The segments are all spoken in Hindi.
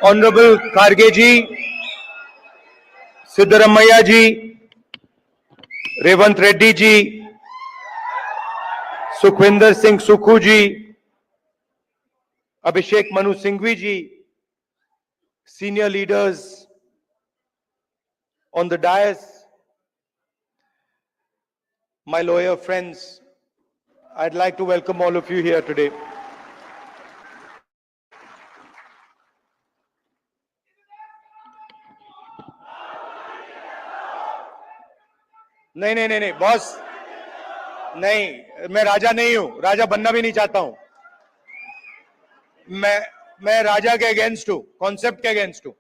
Honorable Kharge ji, Siddaramaiah ji, Revant Reddy ji, Sukhwinder Singh Sukhu ji, Abhishek Manu Singhvi ji, senior leaders on the dais, my lawyer friends, I'd like to welcome all of you here today. नहीं बॉस, नहीं, मैं राजा नहीं हूं, राजा बनना भी नहीं चाहता हूं. मैं राजा के अगेंस्ट हूं, कॉन्सेप्ट के अगेंस्ट हूं.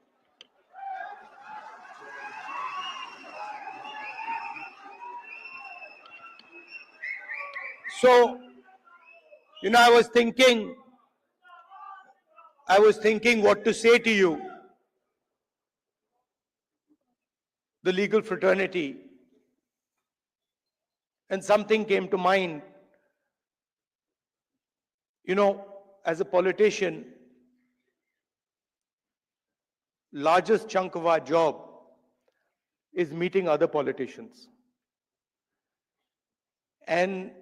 So, I was thinking what to say to you, the legal fraternity, and something came to mind. As a politician, largest chunk of our job is meeting other politicians. And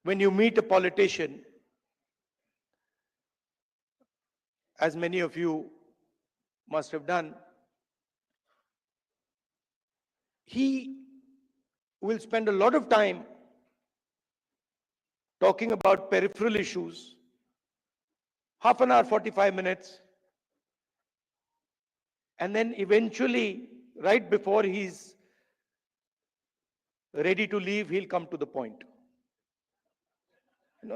when you meet a politician, as many of you must have done, he will spend a lot of time talking about peripheral issues, half an hour, 45 minutes, and then eventually, right before he's ready to leave, he'll come to the point.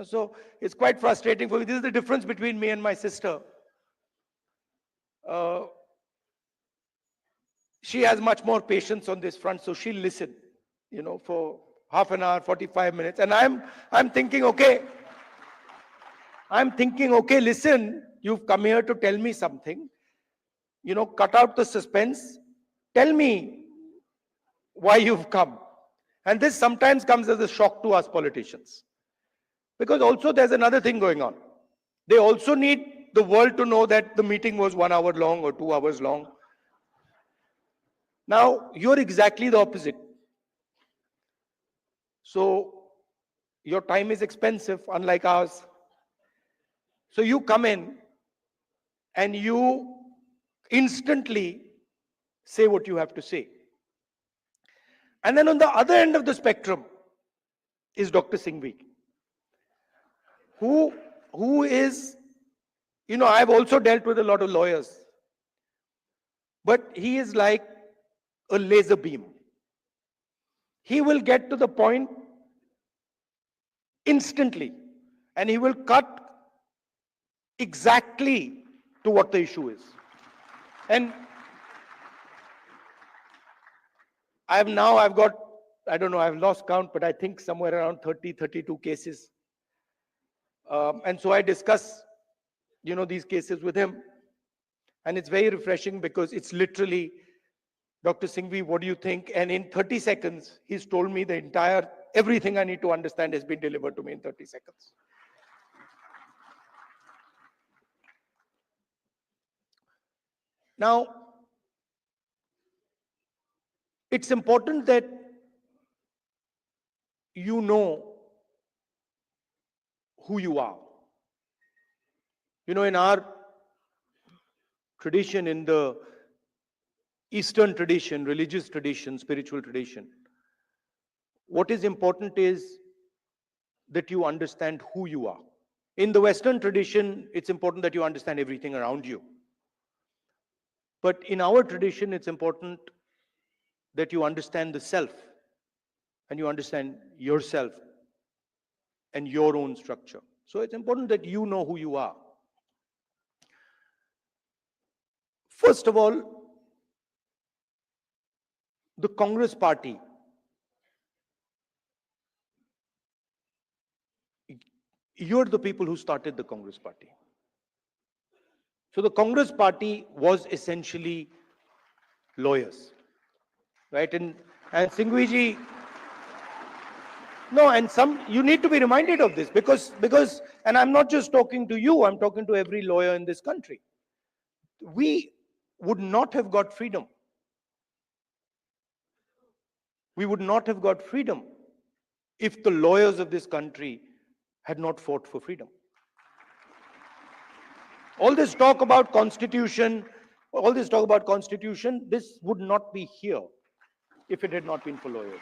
So it's quite frustrating for me. This is the difference between me and my sister. She has much more patience on this front, so she'll listen, for half an hour, 45 minutes. And I'm thinking, okay, listen, you've come here to tell me something. Cut out the suspense. Tell me why you've come. And this sometimes comes as a shock to us politicians. Because also there's another thing going on. They also need the world to know that the meeting was 1 hour long or 2 hours long. Now, you're exactly the opposite. So, your time is expensive, unlike ours. So you come in and you instantly say what you have to say. And then on the other end of the spectrum is Dr. Singhvi, who is, I've also dealt with a lot of lawyers, but he is like a laser beam. He will get to the point instantly, and he will cut exactly to what the issue is. And I've got, I don't know, I've lost count, but I think somewhere around 30, 32 cases. And so I discuss, these cases with him. And it's very refreshing because it's literally, Dr. Singhvi, what do you think? And in 30 seconds, he's told me everything I need to understand has been delivered to me in 30 seconds. Now, it's important that you know who you are. In our tradition, in the Eastern tradition, religious tradition, spiritual tradition, what is important is that you understand who you are. In the Western tradition, it's important that you understand everything around you. But in our tradition, it's important that you understand the self, and you understand yourself and your own structure. So it's important that you know who you are. First of all, the Congress party, you're the people who started the Congress party. So the Congress party was essentially lawyers, right? And Singhvi ji, No, and you need to be reminded of this because, and I'm not just talking to you, I'm talking to every lawyer in this country. We would not have got freedom. We would not have got freedom if the lawyers of this country had not fought for freedom. All this talk about constitution, this would not be here if it had not been for lawyers.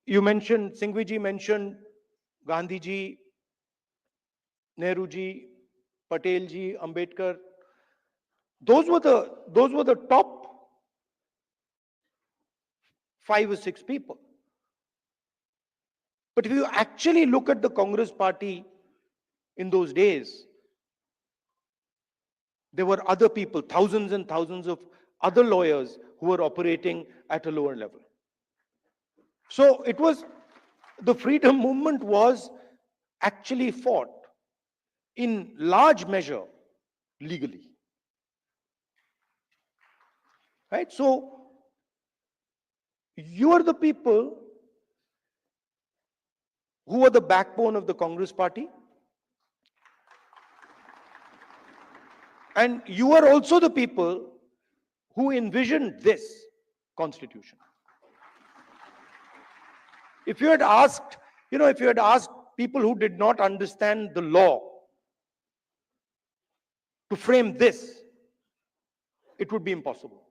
You mentioned, Singhvi ji mentioned Gandhi ji, Nehru ji, Patel ji, Ambedkar. Those were the top 5 or 6 people. But if you actually look at the Congress party in those days, there were other people, thousands and thousands of other lawyers who were operating at a lower level. So the freedom movement was actually fought in large measure legally. Right? So you are the people who are the backbone of the Congress party. And you are also the people who envisioned this constitution. If you had asked people who did not understand the law to frame this, it would be impossible.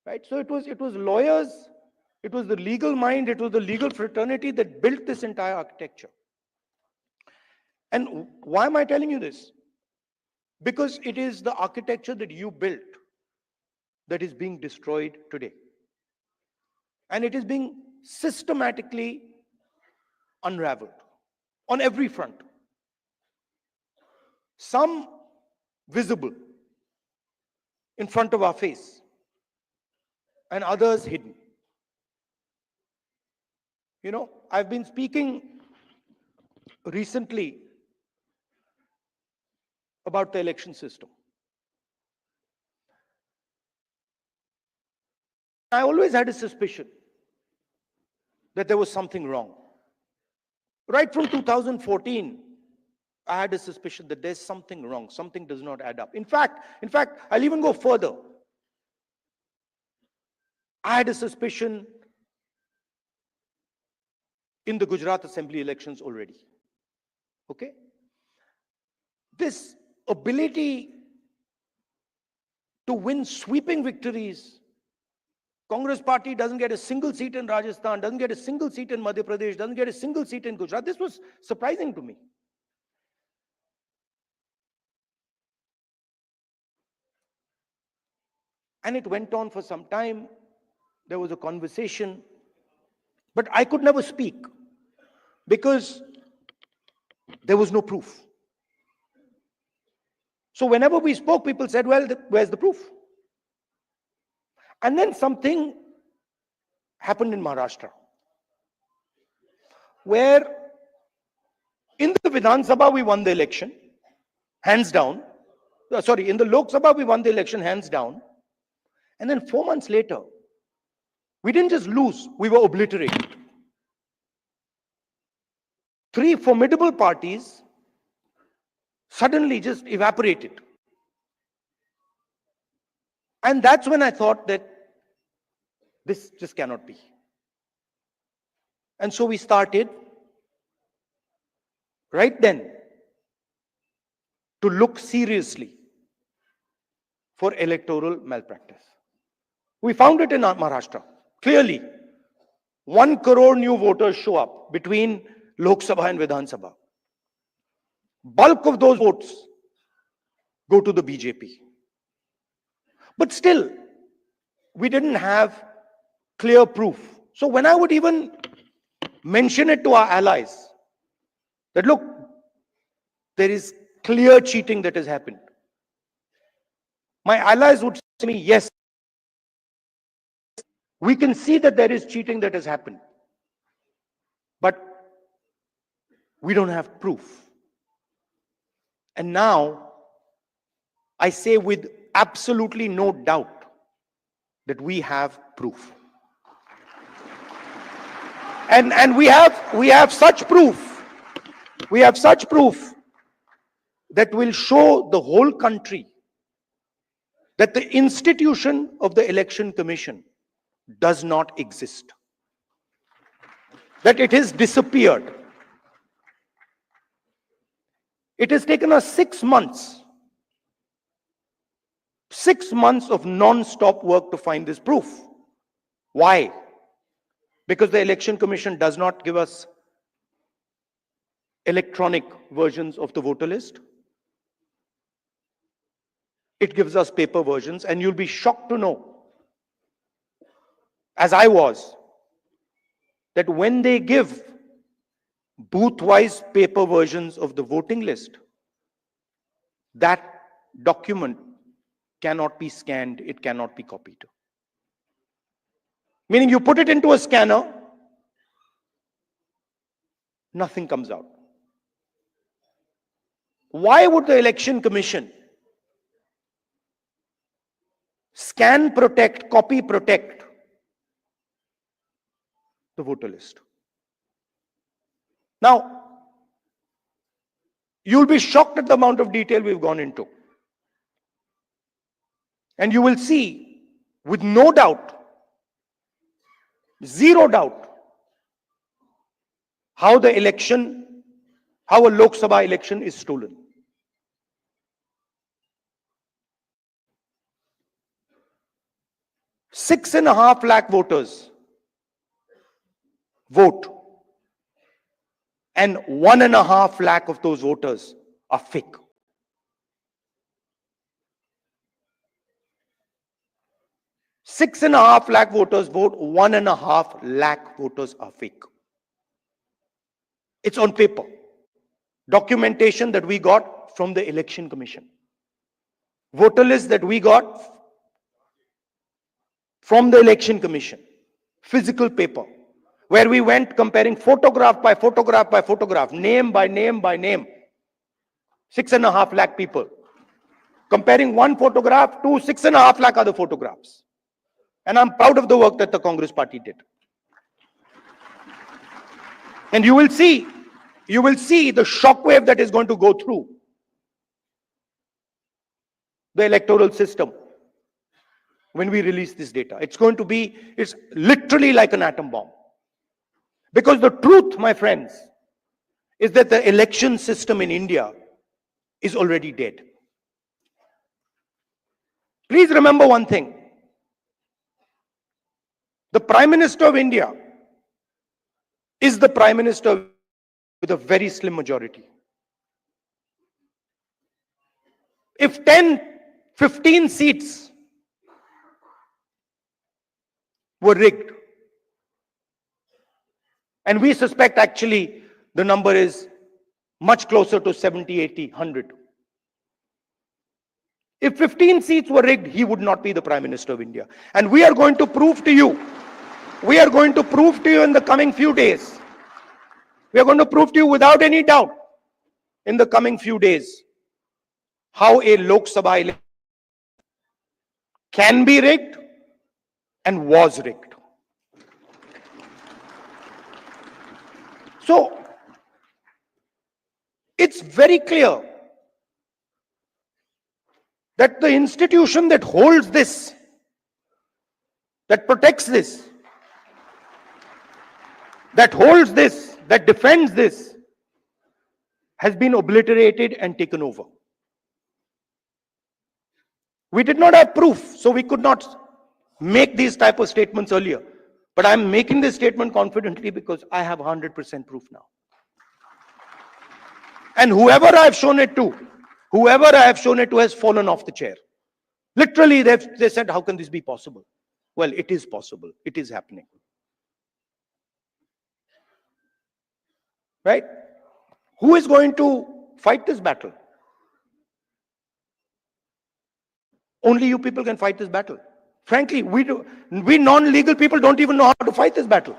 Right? So it was lawyers, it was the legal mind, it was the legal fraternity that built this entire architecture. And why am I telling you this? Because it is the architecture that you built that is being destroyed today. And it is being systematically unraveled on every front. Some visible in front of our face, and others hidden. You know, I've been speaking recently about the election system. I always had a suspicion that there was something wrong. Right from 2014, I had a suspicion that there's something wrong. Something does not add up. In fact, I'll even go further. I had a suspicion in the Gujarat Assembly elections already. Okay? This ability to win sweeping victories. Congress party doesn't get a single seat in Rajasthan, doesn't get a single seat in Madhya Pradesh, doesn't get a single seat in Gujarat. This was surprising to me. And it went on for some time. There was a conversation, but I could never speak because there was no proof. So whenever we spoke, people said, well, where's the proof? And then something happened in Maharashtra, where in the Vidhan Sabha we won the election, hands down. In the Lok Sabha we won the election, hands down. And then 4 months later, we didn't just lose, we were obliterated. 3 formidable parties suddenly just evaporated. And that's when I thought that this just cannot be. And so we started right then to look seriously for electoral malpractice. We found it in Maharashtra. Clearly, 1 crore new voters show up between Lok Sabha and Vidhan Sabha. Bulk of those votes go to the BJP. But still, we didn't have clear proof. So when I would even mention it to our allies, that look, there is clear cheating that has happened, my allies would say to me, yes, we can see that there is cheating that has happened, but we don't have proof. And now, I say with absolutely no doubt that we have proof. And we have such proof. We have such proof that will show the whole country that the institution of the Election Commission does not exist, that it has disappeared. It has taken us 6 months, 6 months of non-stop work to find this proof. Why? Because the Election Commission does not give us electronic versions of the voter list. It gives us paper versions, and you'll be shocked to know, as I was, that when they give booth-wise paper versions of the voting list, that document cannot be scanned, it cannot be copied. Meaning you put it into a scanner, nothing comes out. Why would the Election Commission scan protect, copy protect the voter list? Now, you'll be shocked at the amount of detail we've gone into. And you will see, with no doubt, zero doubt, how a Lok Sabha election is stolen. Six and a half lakh voters vote, and 1.5 lakh of those voters are fake. Six and a half lakh voters vote, 1.5 lakh voters are fake. It's on paper. Documentation that we got from the Election Commission. Voter list that we got from the Election Commission. Physical paper. Where we went comparing photograph by photograph by photograph, name by name by name. 6.5 lakh people. Comparing one photograph to 6.5 lakh other photographs. And I'm proud of the work that the Congress party did. And you will see the shockwave that is going to go through the electoral system when we release this data. It's literally like an atom bomb. Because the truth, my friends, is that the election system in India is already dead. Please remember one thing. The Prime Minister of India is the Prime Minister with a very slim majority. If 10, 15 seats were rigged, and we suspect actually the number is much closer to 70, 80, 100. If 15 seats were rigged, he would not be the Prime Minister of India. And we are going to prove to you, in the coming few days, we are going to prove to you without any doubt in the coming few days how a Lok Sabha election can be rigged and was rigged. So, it's very clear that the institution that holds this, that protects this, that holds this, that defends this, has been obliterated and taken over. We did not have proof, so we could not make these type of statements earlier. But I'm making this statement confidently because I have 100% proof now. And whoever I have shown it to has fallen off the chair. Literally, they said, how can this be possible? Well, it is possible. It is happening. Right? Who is going to fight this battle? Only you people can fight this battle. Frankly, we non-legal people don't even know how to fight this battle.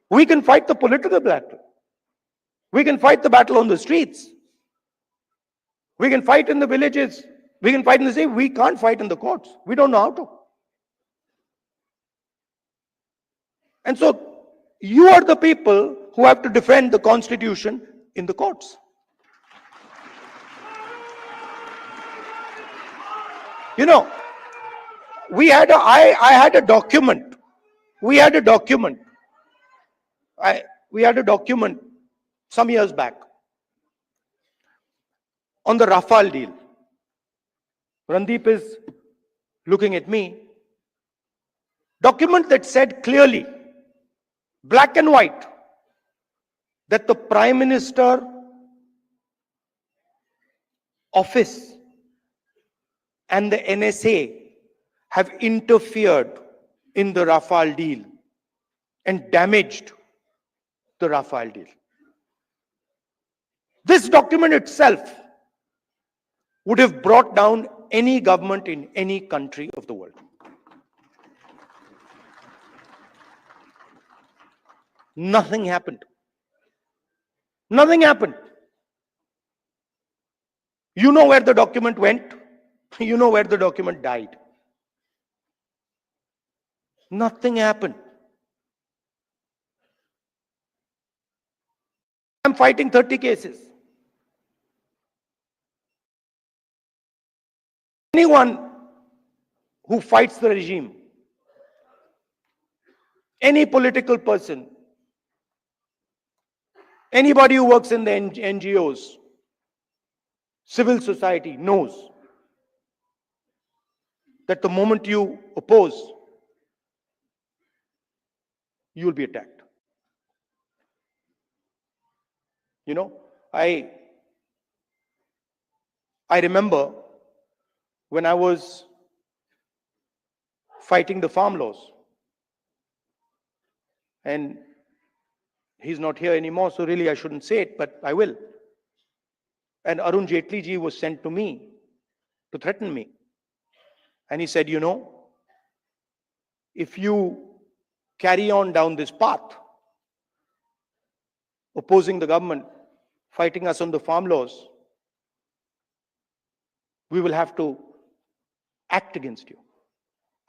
We can fight the political battle. We can fight the battle on the streets. We can fight in the villages. We can fight in the city. We can't fight in the courts. We don't know how to. And so, You are the people who have to defend the constitution in the courts. You know, I had a document. We had a document. We had a document some years back on the Rafale deal. Randeep is looking at me. Document that said clearly, black and white, that the Prime Minister office and the NSA have interfered in the Rafale deal and damaged the Rafale deal. This document itself would have brought down any government in any country of the world. Nothing happened. Nothing happened. You know where the document went. You know where the document died. Nothing happened. I'm fighting 30 cases. Anyone who fights the regime, any political person, anybody who works in the NGOs, civil society knows that the moment you oppose, you will be attacked. You know, I remember when I was fighting the farm laws, and he's not here anymore, so really I shouldn't say it, but I will. And Arun Jaitley ji was sent to me to threaten me. And he said, you know, if you carry on down this path, opposing the government, fighting us on the farm laws, we will have to act against you.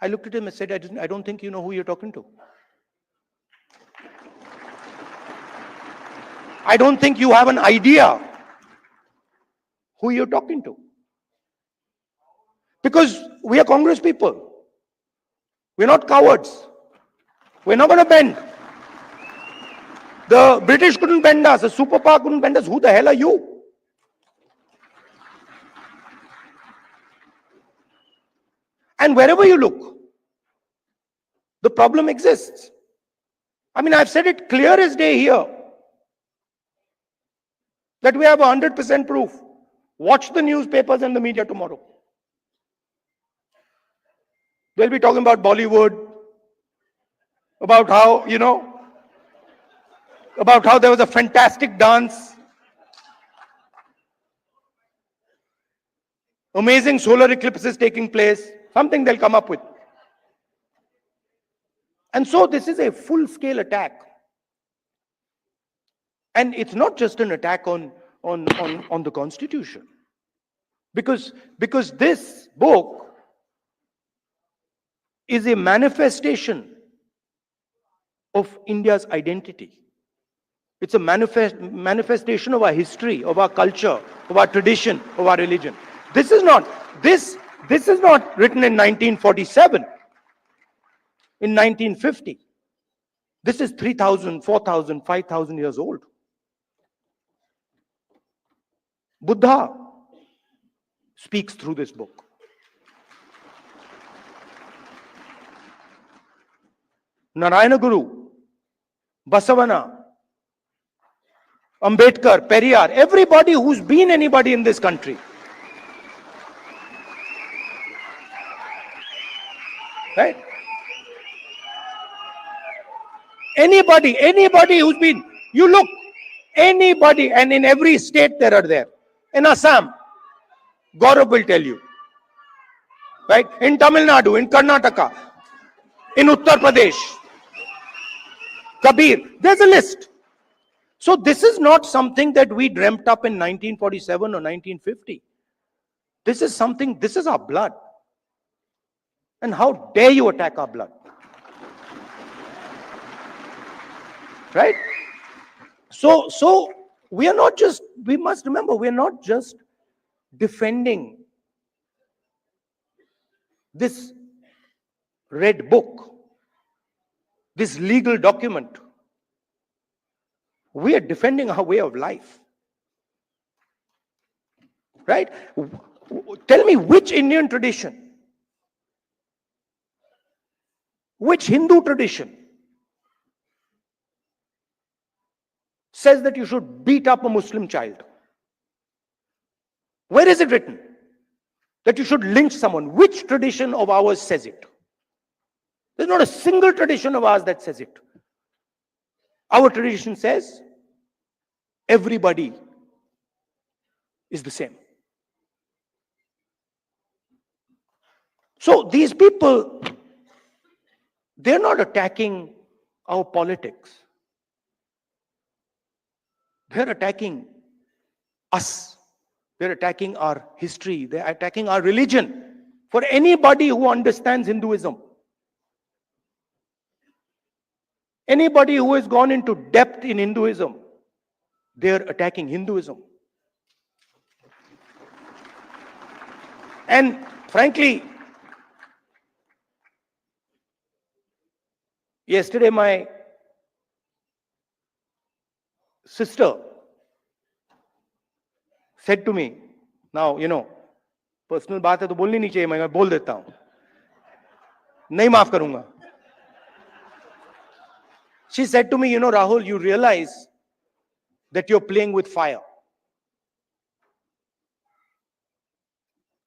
I looked at him and said, I don't think you know who you're talking to. I don't think you have an idea who you're talking to. Because we are Congress people. We're not cowards. We're not going to bend. The British couldn't bend us. The superpower couldn't bend us. Who the hell are you? And wherever you look, the problem exists. I mean, I've said it clear as day here that we have 100% proof. Watch the newspapers and the media tomorrow. They'll be talking about Bollywood, about how, you know, about how there was a fantastic dance, amazing solar eclipses taking place, something they'll come up with. And so this is a full-scale attack. And it's not just an attack on the Constitution. Because this book is a manifestation of India's identity. It's a manifestation of our history, of our culture, of our tradition, of our religion. This is not written in 1947, in 1950. This is 3,000, 4,000, 5,000 years old. Buddha speaks through this book. Narayana Guru, Basavana, Ambedkar, Periyar, everybody who's been anybody in this country. Right? Anybody who's been, you look, anybody, and in every state there are there. In Assam, Gaurav will tell you. Right? In Tamil Nadu, in Karnataka, in Uttar Pradesh, Kabir, there's a list. So this is not something that we dreamt up in 1947 or 1950. This is something, this is our blood. And how dare you attack our blood? Right? So we are not just, we must remember, we are not just defending this red book, this legal document. We are defending our way of life. Right? Tell me which Indian tradition, which Hindu tradition says that you should beat up a Muslim child? Where is it written that you should lynch someone? Which tradition of ours says it? There's not a single tradition of ours that says it. Our tradition says everybody is the same. So these people, they're not attacking our politics. They're attacking us. They're attacking our history. They're attacking our religion. For anybody who understands Hinduism, anybody who has gone into depth in Hinduism, they're attacking Hinduism. And frankly, yesterday my sister said to me, now, personal बात है तो बोलनी नहीं चाहिए, मैं बोल देता हूं, नहीं माफ करूंगा. She said to me, Rahul, you realize that you're playing with fire.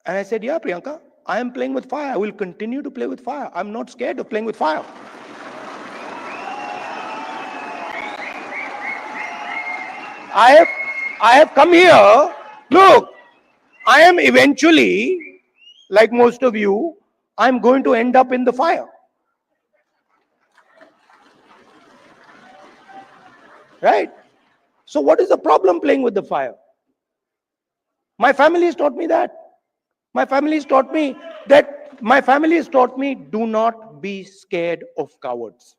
And I said, yeah, Priyanka, I am playing with fire. I will continue to play with fire. I'm not scared of playing with fire. I have come here. Look, I am eventually, like most of you, I'm going to end up in the fire. Right? So what is the problem playing with the fire? My family has taught me that. My family has taught me do not be scared of cowards.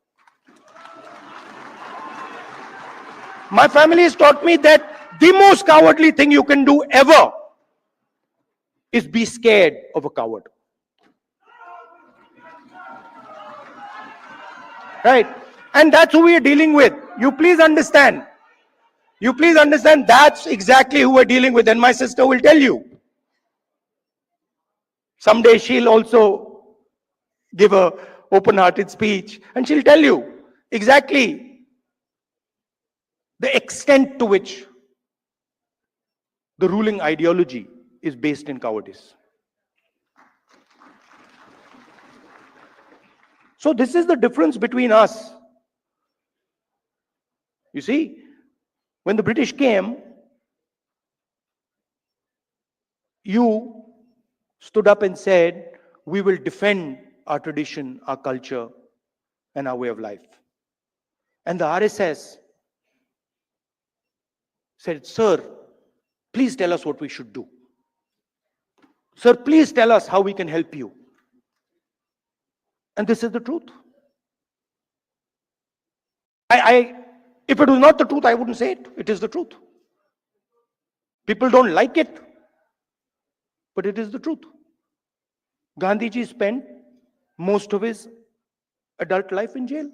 My family has taught me that the most cowardly thing you can do ever is be scared of a coward. Right? And that's who we are dealing with. You please understand. That's exactly who we're dealing with. And my sister will tell you. Someday she'll also give a open-hearted speech and she'll tell you exactly the extent to which the ruling ideology is based in cowardice. So this is the difference between us. You see, when the British came, you stood up and said, we will defend our tradition, our culture, and our way of life. And the RSS said, sir, please tell us what we should do. Sir, please tell us how we can help you. And this is the truth. If it was not the truth, I wouldn't say it. It is the truth. People don't like it, but it is the truth. Gandhiji spent most of his adult life in jail.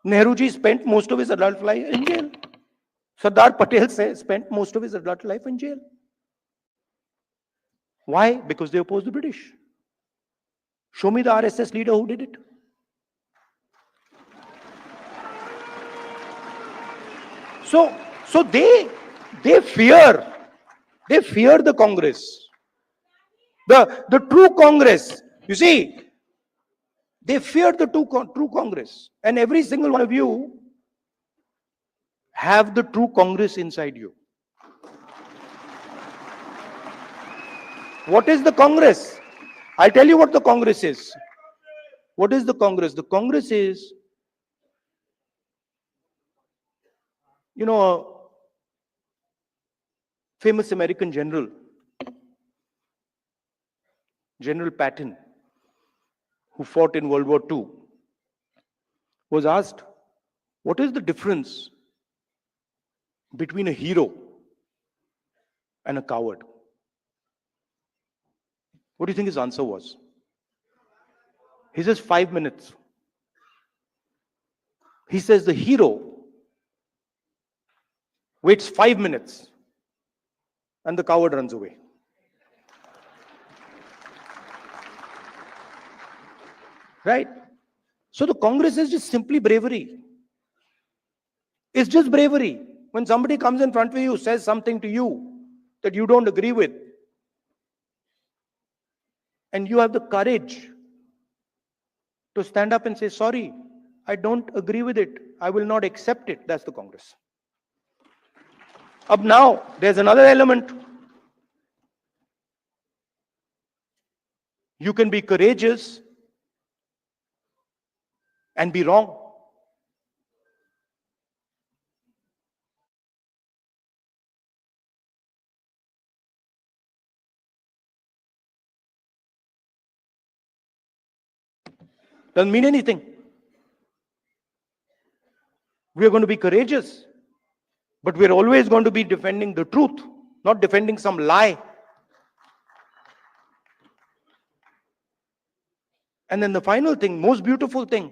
Nehruji spent most of his adult life in jail. Sardar Patel spent most of his adult life in jail. Why? Because they opposed the British. Show me the RSS leader who did it. So they fear the Congress. The true Congress. You see, they fear the true Congress. And every single one of you have the true Congress inside you. What is the Congress? I'll tell you what the Congress is. What is the Congress? The Congress is, a famous American general, General Patton, who fought in World War II, was asked what is the difference between a hero and a coward? What do you think his answer was? He says 5 minutes. He says the hero waits 5 minutes and the coward runs away. Right? So the Congress is just simply bravery. It's just bravery. When somebody comes in front of you, says something to you that you don't agree with, and you have the courage to stand up and say, sorry, I don't agree with it. I will not accept it. That's the Congress. Up now, there's another element. You can be courageous and be wrong. Doesn't mean anything. We are going to be courageous, but we're always going to be defending the truth, not defending some lie. And then the final thing, most beautiful thing,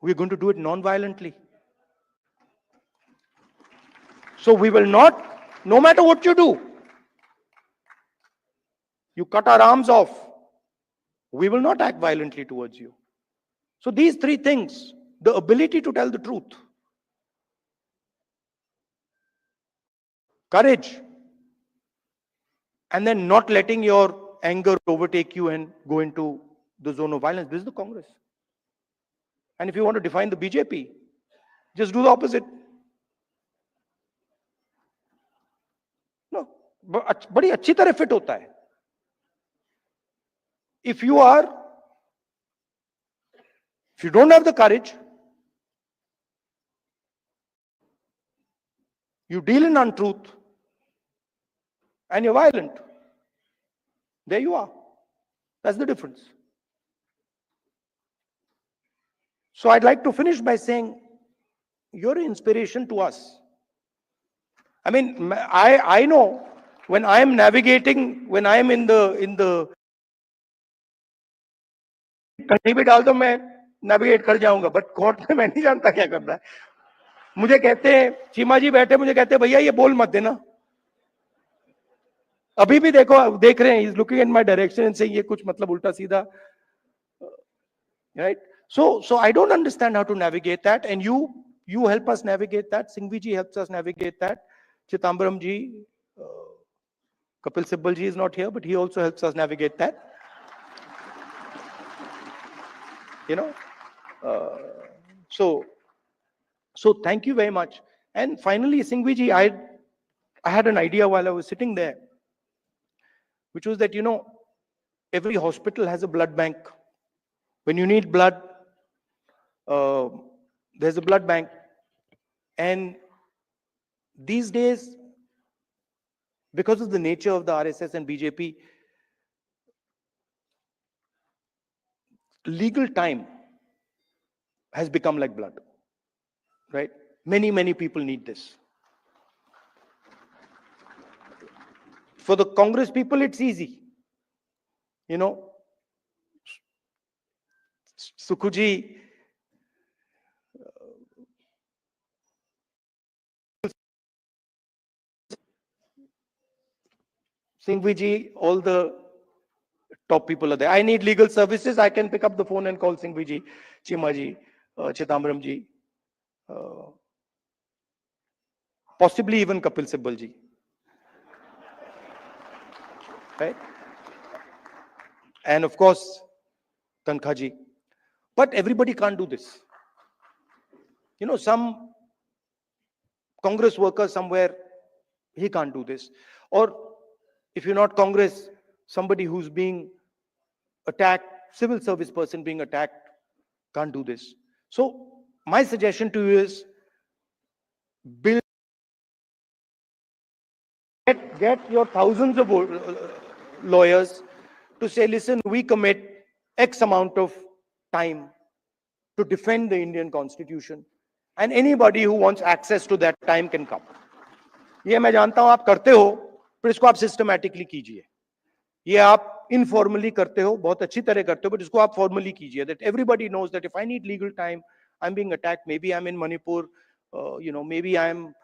we're going to do it non-violently. So we will not, no matter what you do, you cut our arms off, we will not act violently towards you. So these three things, the ability to tell the truth, courage, and then not letting your anger overtake you and go into the zone of violence. This is the Congress. And if you want to define the BJP, just do the opposite. No, बड़ी अच्छी तरह fit होता है. If you don't have the courage, you deal in untruth, and you're violent. There you are. That's the difference. So I'd like to finish by saying, you're an inspiration to us. I mean, I know when I am navigating, when I am in the कहीं भी डाल दो मैं नेविगेट कर जाऊंगा, बट कोर्ट में मैं नहीं जानता क्या करना है. मुझे कहते हैं, चीमा जी बैठे, मुझे कहते हैं भैया ये बोल मत देना. अभी भी देख रहे हैं, he's looking in my direction and saying ये कुछ मतलब उल्टा सीधा. Right? So I don't understand how to navigate that, and you help us navigate that. Singhvi ji helps us navigate that. Chithambaram ji, Kapil Sibbal ji is not here, but he also helps us navigate that. You know, so thank you very much. And finally, Singhvi ji, I had an idea while I was sitting there, which was that, you know, every hospital has a blood bank. When you need blood, there's a blood bank. And these days, because of the nature of the RSS and BJP, legal time has become like blood, right? Many people need this. For the Congress people, it's easy. You know, Sukhuji, Singhvi ji, all the top people are there. I need legal services. I can pick up the phone and call Singhvi ji, Chima ji, Chithambaram ji, possibly even Kapil Sibbal ji. Right? And of course, Tankha ji. But everybody can't do this. You know, some Congress worker somewhere, he can't do this. Or if you're not Congress, somebody who's being attacked, civil service person being attacked, can't do this. So my suggestion to you is, get your thousands of lawyers to say, listen, we commit X amount of time to defend the Indian Constitution, and anybody who wants access to that time can come. ये मैं जानता हूं आप करते हो, पर इसको आप सिस्टमैटिकली कीजिए. ये आप इनफॉर्मली करते हो, बहुत अच्छी तरह करते हो, but इसको आप फॉर्मली कीजिए. That everybody knows that if I need legal time, I'm being attacked. Maybe I'm in Manipur, maybe I'm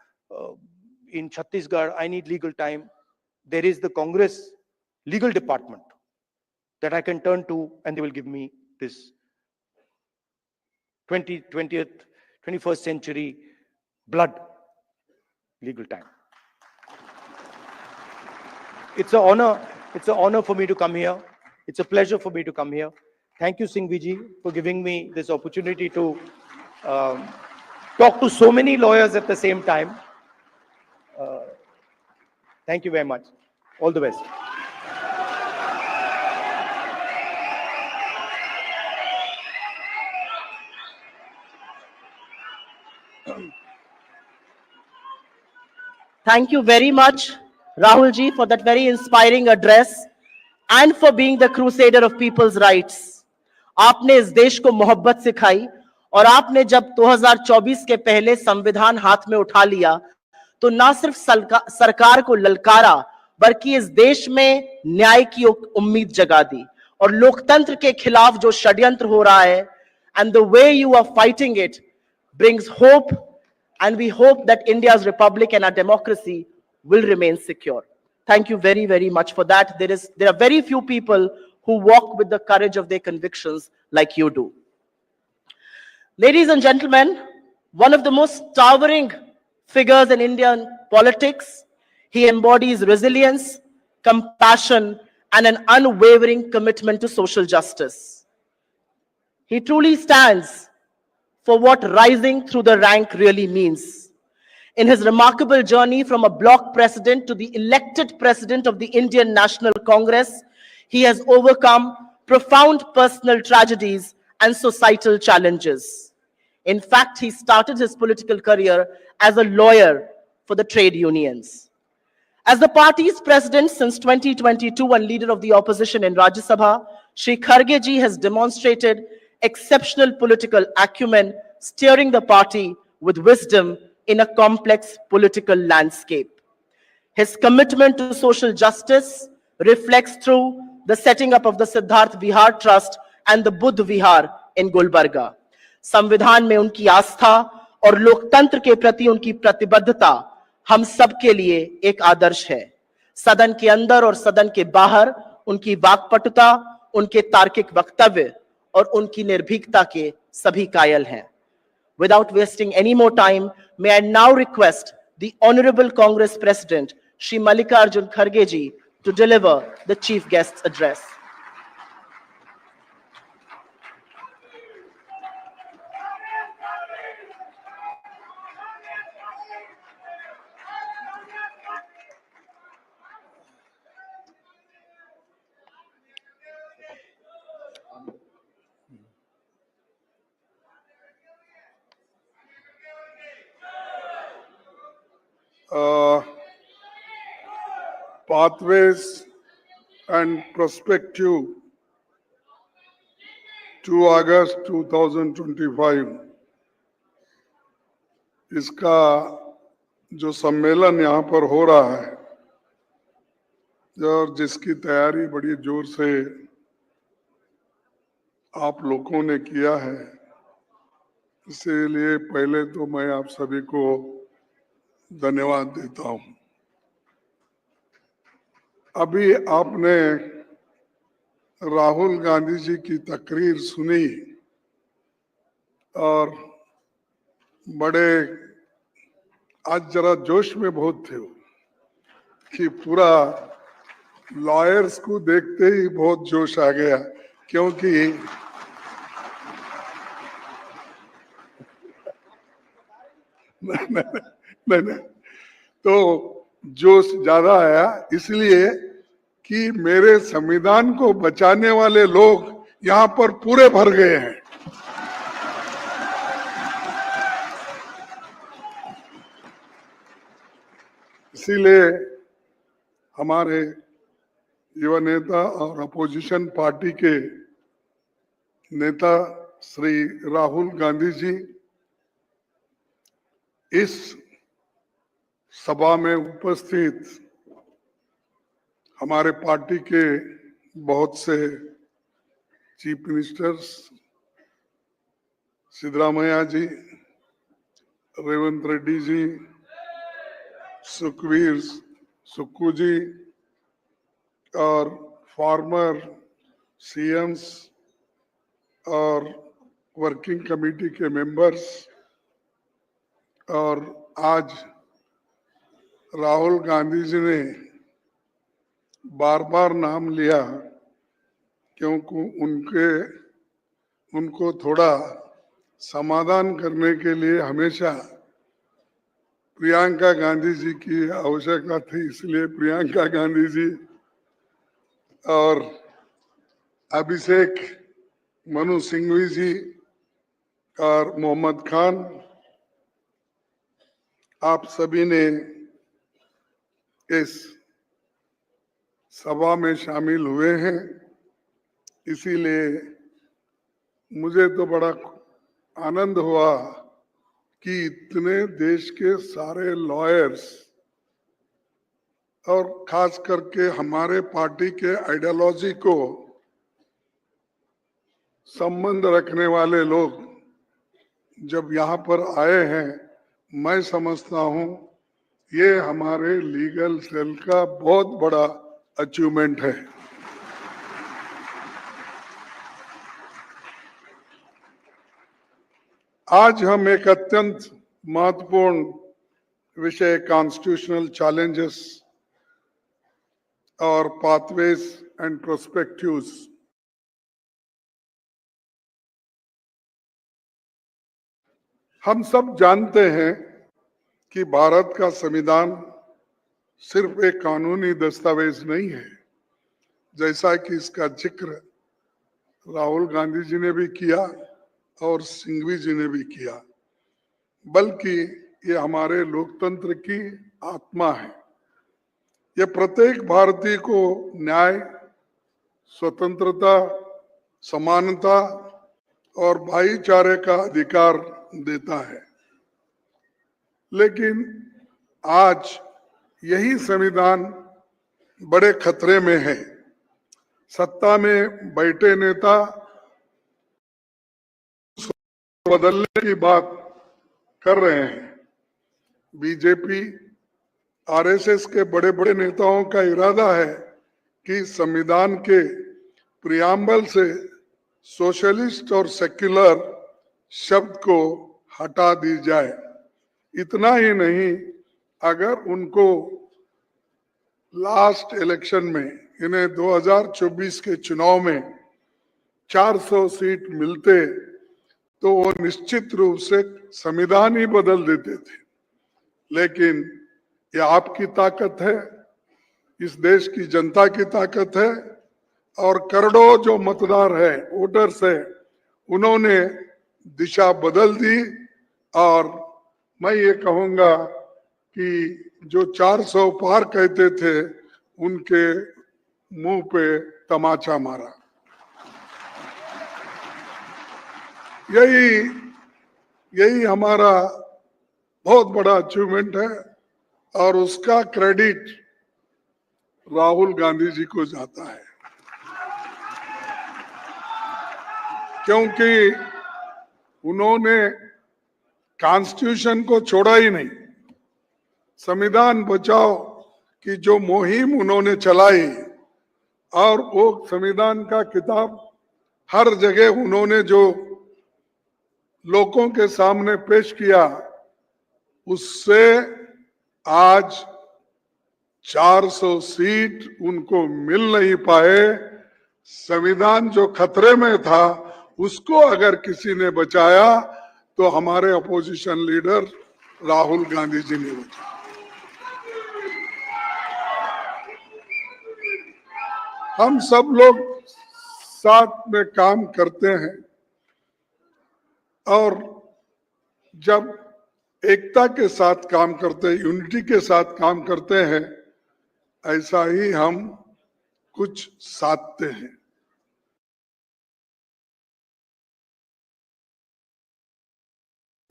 in Chhattisgarh. I need legal time. There is the Congress legal department that I can turn to, and they will give me this 21st century blood legal time. It's an honor for me to come here. It's a pleasure for me to come here. Thank you, Singhvi ji, for giving me this opportunity to talk to so many lawyers at the same time. Thank you very much. All the best. Thank you very much, Rahul ji, for that very inspiring address and for being the crusader of people's rights. आपने इस देश को मोहब्बत सिखाई और आपने जब 2024 के पहले संविधान हाथ में उठा लिया तो ना सिर्फ सरकार को ललकारा बल्कि इस देश में न्याय की उम्मीद जगा दी और लोकतंत्र के खिलाफ जो षड्यंत्र हो रहा है and the way you are fighting it brings hope, and we hope that India's republic and our democracy will remain secure. Thank you very, very much for that. There are very few people who walk with the courage of their convictions like you do. Ladies and gentlemen, one of the most towering figures in Indian politics, he embodies resilience, compassion, and an unwavering commitment to social justice. He truly stands for what rising through the rank really means. In his remarkable journey from a bloc president to the elected president of the Indian National Congress, he has overcome profound personal tragedies and societal challenges. In fact, he started his political career as a lawyer for the trade unions. As the party's president since 2022 and leader of the opposition in Rajya Sabha, Shri Kharge ji has demonstrated exceptional political acumen, steering the party with wisdom in a complex political landscape. His commitment to social justice reflects through the setting up of the Siddharth Vihar Trust and the Buddh Vihar in Gulbarga. संविधान में उनकी आस्था और लोकतंत्र के प्रति उनकी प्रतिबद्धता हम सब के लिए एक आदर्श है. सदन के अंदर और सदन के बाहर उनकी वाक्पटुता, उनके तार्किक वक्तव्य और उनकी निर्भीकता के सभी कायल हैं. Without wasting any more time, may I now request the Honorable Congress President, Shri Mallikarjun Kharge ji, to deliver the Chief Guest's address. Pathways and Perspective, 2 August 2025. इसका जो सम्मेलन यहाँ पर हो रहा है और जिसकी तैयारी बड़ी जोर से आप लोगों ने किया है, इसीलिए पहले तो मैं आप सभी को धन्यवाद देता हूँ. अभी आपने राहुल गांधी जी की तकरीर सुनी और बड़े आज जरा जोश में बहुत थे कि पूरा लॉयर्स को देखते ही बहुत जोश आ गया, क्योंकि नहीं तो जोश ज्यादा आया इसलिए कि मेरे संविधान को बचाने वाले लोग यहाँ पर पूरे भर गए हैं. इसीलिए हमारे युवा नेता और अपोजिशन पार्टी के नेता श्री राहुल गांधी जी इस सभा में उपस्थित हमारे पार्टी के बहुत से चीफ मिनिस्टर्स, सिद्धरामैया जी, रेवंत रेड्डी जी, सुक्कू जी और फॉर्मर सीएम्स और वर्किंग कमेटी के मेंबर्स, और आज राहुल गांधी जी ने बार बार नाम लिया क्योंकि उनको थोड़ा समाधान करने के लिए हमेशा प्रियंका गांधी जी की आवश्यकता थी, इसलिए प्रियंका गांधी जी और अभिषेक मनु सिंघवी जी और मोहम्मद खान, आप सभी ने इस सभा में शामिल हुए हैं। इसीलिए मुझे तो बड़ा आनंद हुआ कि इतने देश के सारे लॉयर्स और खास करके हमारे पार्टी के आइडियोलॉजी को संबंध रखने वाले लोग जब यहाँ पर आए हैं, मैं समझता हूँ ये हमारे लीगल सेल का बहुत बड़ा अचीवमेंट है। आज हम एक अत्यंत महत्वपूर्ण विषय कॉन्स्टिट्यूशनल चैलेंजेस और पाथवेज एंड प्रोस्पेक्टिव्स, हम सब जानते हैं कि भारत का संविधान सिर्फ एक कानूनी दस्तावेज नहीं है, जैसा कि इसका जिक्र राहुल गांधी जी ने भी किया और सिंघवी जी ने भी किया, बल्कि ये हमारे लोकतंत्र की आत्मा है। ये प्रत्येक भारतीय को न्याय, स्वतंत्रता, समानता और भाईचारे का अधिकार देता है। लेकिन आज यही संविधान बड़े खतरे में है। सत्ता में बैठे नेता बदलने की बात कर रहे हैं। बीजेपी, आरएसएस के बड़े बड़े नेताओं का इरादा है कि संविधान के प्रियम्बल से सोशलिस्ट और सेक्युलर शब्द को हटा दी जाए। इतना ही नहीं, अगर उनको लास्ट इलेक्शन में, इन्हें 2024 के चुनाव में 400 सीट मिलते तो वो निश्चित रूप से संविधान ही बदल देते थे। लेकिन ये आपकी ताकत है, इस देश की जनता की ताकत है, और करोड़ों जो मतदार है, वोटर्स है, उन्होंने दिशा बदल दी। और मैं ये कहूंगा कि जो 400 पार कहते थे, उनके मुंह पे तमाचा मारा। यही हमारा बहुत बड़ा अचीवमेंट है और उसका क्रेडिट राहुल गांधी जी को जाता है, क्योंकि उन्होंने कॉन्स्टिट्यूशन को छोड़ा ही नहीं। संविधान बचाओ की जो मुहिम उन्होंने चलाई, और वो संविधान का किताब हर जगह उन्होंने जो लोगों के सामने पेश किया, उससे आज 400 सीट उनको मिल नहीं पाए। संविधान जो खतरे में था, उसको अगर किसी ने बचाया तो हमारे अपोजिशन लीडर राहुल गांधी जी ने बचाया। हम सब लोग साथ में काम करते हैं, और जब एकता के साथ काम करते हैं, यूनिटी के साथ काम करते हैं, ऐसा ही हम कुछ साधते हैं।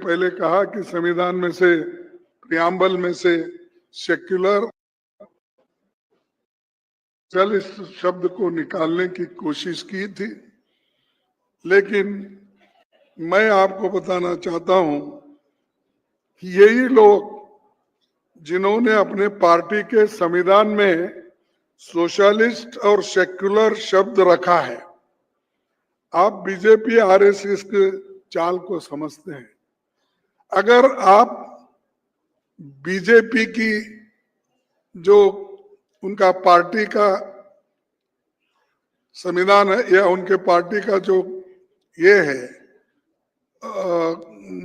पहले कहा कि संविधान में से, प्रियम्बल में से सेक्युलर सोशलिस्ट शब्द को निकालने की कोशिश की थी, लेकिन मैं आपको बताना चाहता हूं कि यही लोग जिन्होंने अपने पार्टी के संविधान में सोशलिस्ट और सेक्युलर शब्द रखा है, आप बीजेपी आरएसएस के चाल को समझते हैं। अगर आप बीजेपी की जो उनका पार्टी का संविधान है या उनके पार्टी का जो ये है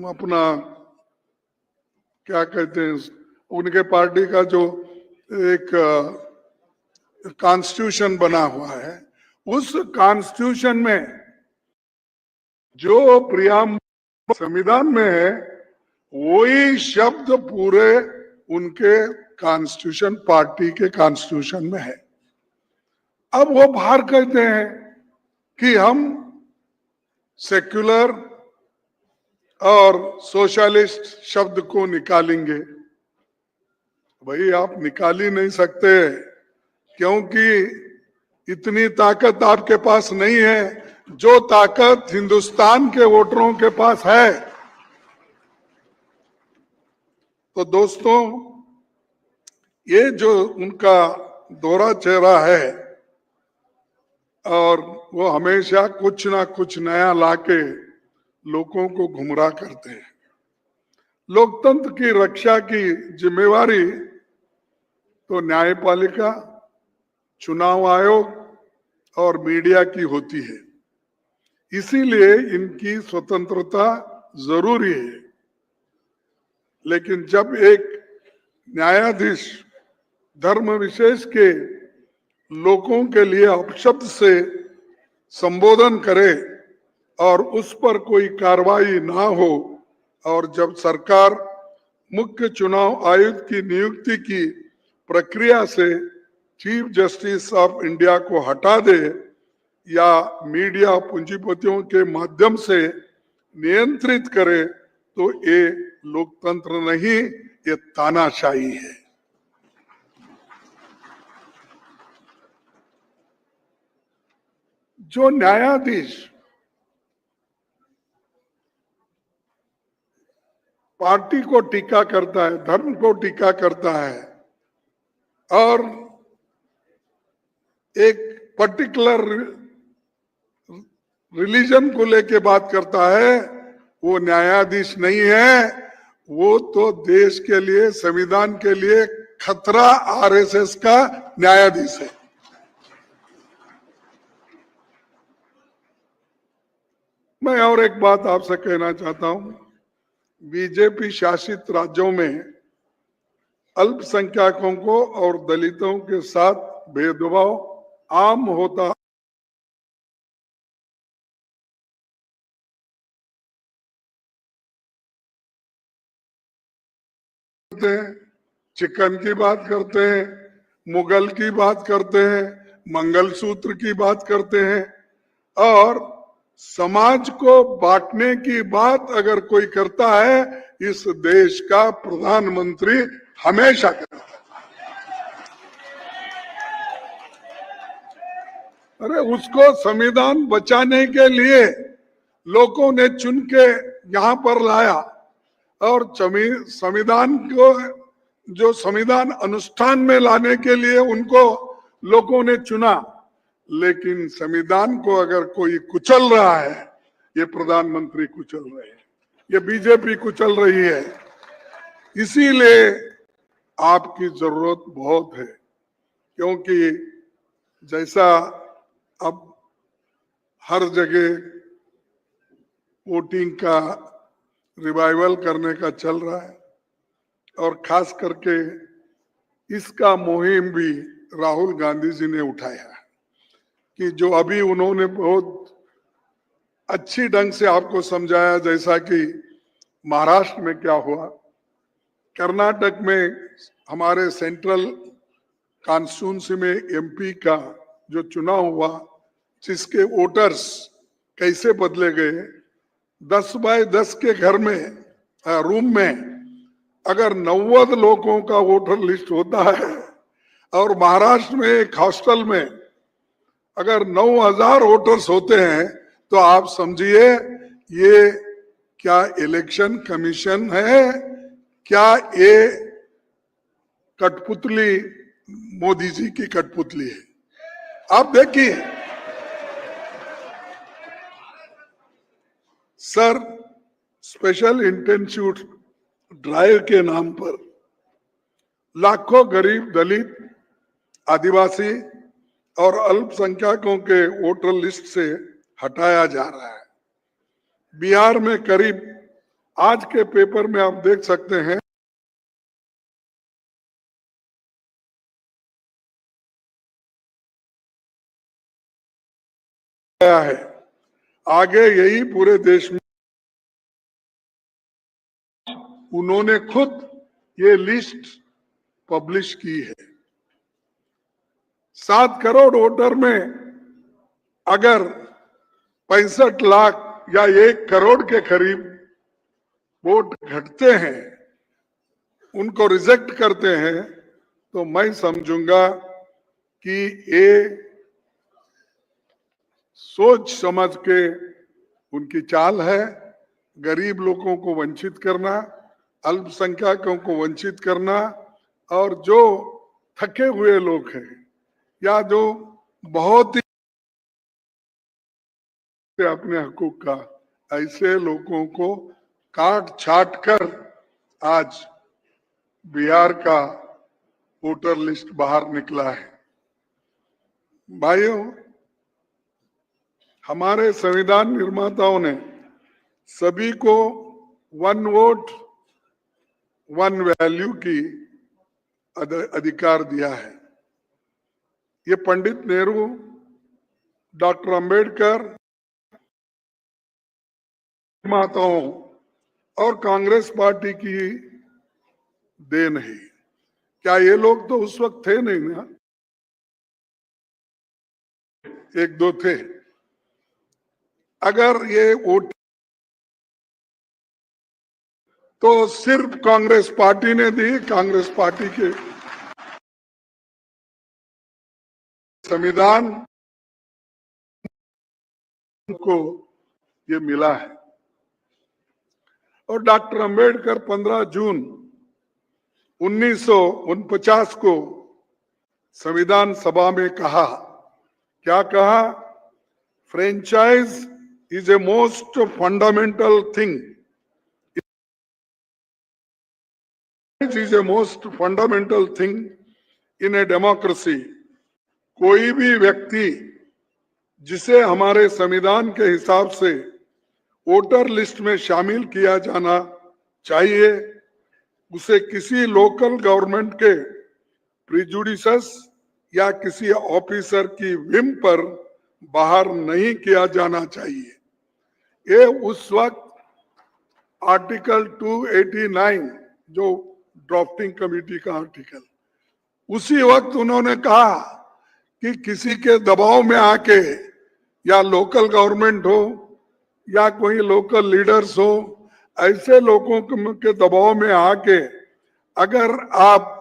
अपना क्या कहते हैं, उनके पार्टी का जो एक कॉन्स्टिट्यूशन बना हुआ है, उस कॉन्स्टिट्यूशन में जो प्रियम्बल संविधान में है वही शब्द पूरे उनके कॉन्स्टिट्यूशन, पार्टी के कॉन्स्टिट्यूशन में है। अब वो बाहर कहते हैं कि हम सेक्युलर और सोशलिस्ट शब्द को निकालेंगे। भाई आप निकाल ही नहीं सकते, क्योंकि इतनी ताकत आपके पास नहीं है जो ताकत हिंदुस्तान के वोटरों के पास है। तो दोस्तों, ये जो उनका दोहरा चेहरा है और वो हमेशा कुछ ना कुछ नया लाके लोगों को गुमराह करते हैं। लोकतंत्र की रक्षा की जिम्मेवारी तो न्यायपालिका, चुनाव आयोग और मीडिया की होती है, इसीलिए इनकी स्वतंत्रता जरूरी है। लेकिन जब एक न्यायाधीश धर्म विशेष के लोगों के लिए अपशब्द से संबोधन करे और उस पर कोई कार्रवाई ना हो, और जब सरकार मुख्य चुनाव आयुक्त की नियुक्ति की प्रक्रिया से चीफ जस्टिस ऑफ इंडिया को हटा दे या मीडिया पूंजीपतियों के माध्यम से नियंत्रित करे, तो ये लोकतंत्र नहीं, ये तानाशाही है। जो न्यायाधीश पार्टी को टीका करता है, धर्म को टीका करता है और एक पर्टिकुलर रिलीजन को लेके बात करता है, वो न्यायाधीश नहीं है, वो तो देश के लिए, संविधान के लिए खतरा आरएसएस का न्यायाधीश है। मैं और एक बात आपसे कहना चाहता हूं, बीजेपी शासित राज्यों में अल्पसंख्यकों को और दलितों के साथ भेदभाव आम होता हैं, चिकन की बात करते हैं, मुगल की बात करते हैं, मंगलसूत्र की बात करते हैं, और समाज को बांटने की बात अगर कोई करता है, इस देश का प्रधानमंत्री हमेशा करता है। अरे उसको संविधान बचाने के लिए लोगों ने चुन के यहां पर लाया, और संविधान को, जो संविधान अनुष्ठान में लाने के लिए उनको लोगों ने चुना, लेकिन संविधान को अगर कोई कुचल रहा है, ये प्रधानमंत्री कुचल रहे हैं, ये बीजेपी कुचल रही है। इसीलिए आपकी जरूरत बहुत है, क्योंकि जैसा अब हर जगह वोटिंग का रिवाइवल करने का चल रहा है, और खास करके इसका मुहिम भी राहुल गांधी जी ने उठाया, कि जो अभी उन्होंने बहुत अच्छी ढंग से आपको समझाया, जैसा कि महाराष्ट्र में क्या हुआ, कर्नाटक में हमारे सेंट्रल कॉन्स्टिट्यूंसी में एमपी का जो चुनाव हुआ, जिसके वोटर्स कैसे बदले गए, 10 बाय 10 के घर में रूम में अगर 90 लोगों का वोटर लिस्ट होता है और महाराष्ट्र में एक हॉस्टल में अगर 9,000 वोटर्स होते हैं तो आप समझिए ये क्या इलेक्शन कमीशन है, क्या ये कठपुतली मोदी जी की कठपुतली है। आप देखिए सर, स्पेशल इंटेंसिव ड्राइव के नाम पर लाखों गरीब, दलित, आदिवासी और अल्पसंख्यकों के वोटर लिस्ट से हटाया जा रहा है। बिहार में करीब, आज के पेपर में आप देख सकते हैं, है आगे यही पूरे देश में उन्होंने खुद ये लिस्ट पब्लिश की है। 7 करोड़ वोटर में अगर 65 लाख या 1 करोड़ के करीब वोट घटते हैं, उनको रिजेक्ट करते हैं, तो मैं समझूंगा कि ये सोच समझ के उनकी चाल है। गरीब लोगों को वंचित करना, अल्पसंख्यकों को वंचित करना, और जो थके हुए लोग हैं या जो बहुत ही अपने हकूक का, ऐसे लोगों को काट छाट कर आज बिहार का वोटर लिस्ट बाहर निकला है। भाइयों, हमारे संविधान निर्माताओं ने सभी को 1 वोट 1 वैल्यू की अधिकार दिया है। ये पंडित नेहरू, डॉक्टर अंबेडकर, निर्माताओं और कांग्रेस पार्टी की देन है। क्या ये लोग तो उस वक्त थे नहीं ना? 1-2 थे। अगर ये वोट तो सिर्फ कांग्रेस पार्टी ने दी, कांग्रेस पार्टी के संविधान को ये मिला है। और डॉक्टर अंबेडकर 15 जून 1949 को संविधान सभा में कहा, क्या कहा? Franchise is a most fundamental thing, is a most fundamental thing in a democracy। कोई भी व्यक्ति जिसे हमारे संविधान के हिसाब से वोटर लिस्ट में शामिल किया जाना चाहिए, उसे किसी लोकल गवर्नमेंट के प्रिजुडिसेस या किसी ऑफिसर की विम पर बाहर नहीं किया जाना चाहिए। ये उस वक्त आर्टिकल 289 जो ड्राफ्टिंग कमेटी का आर्टिकल, उसी वक्त उन्होंने कहा कि किसी के दबाव में आके, या लोकल गवर्नमेंट हो या कोई लोकल लीडर्स हो, ऐसे लोगों के दबाव में आके अगर आप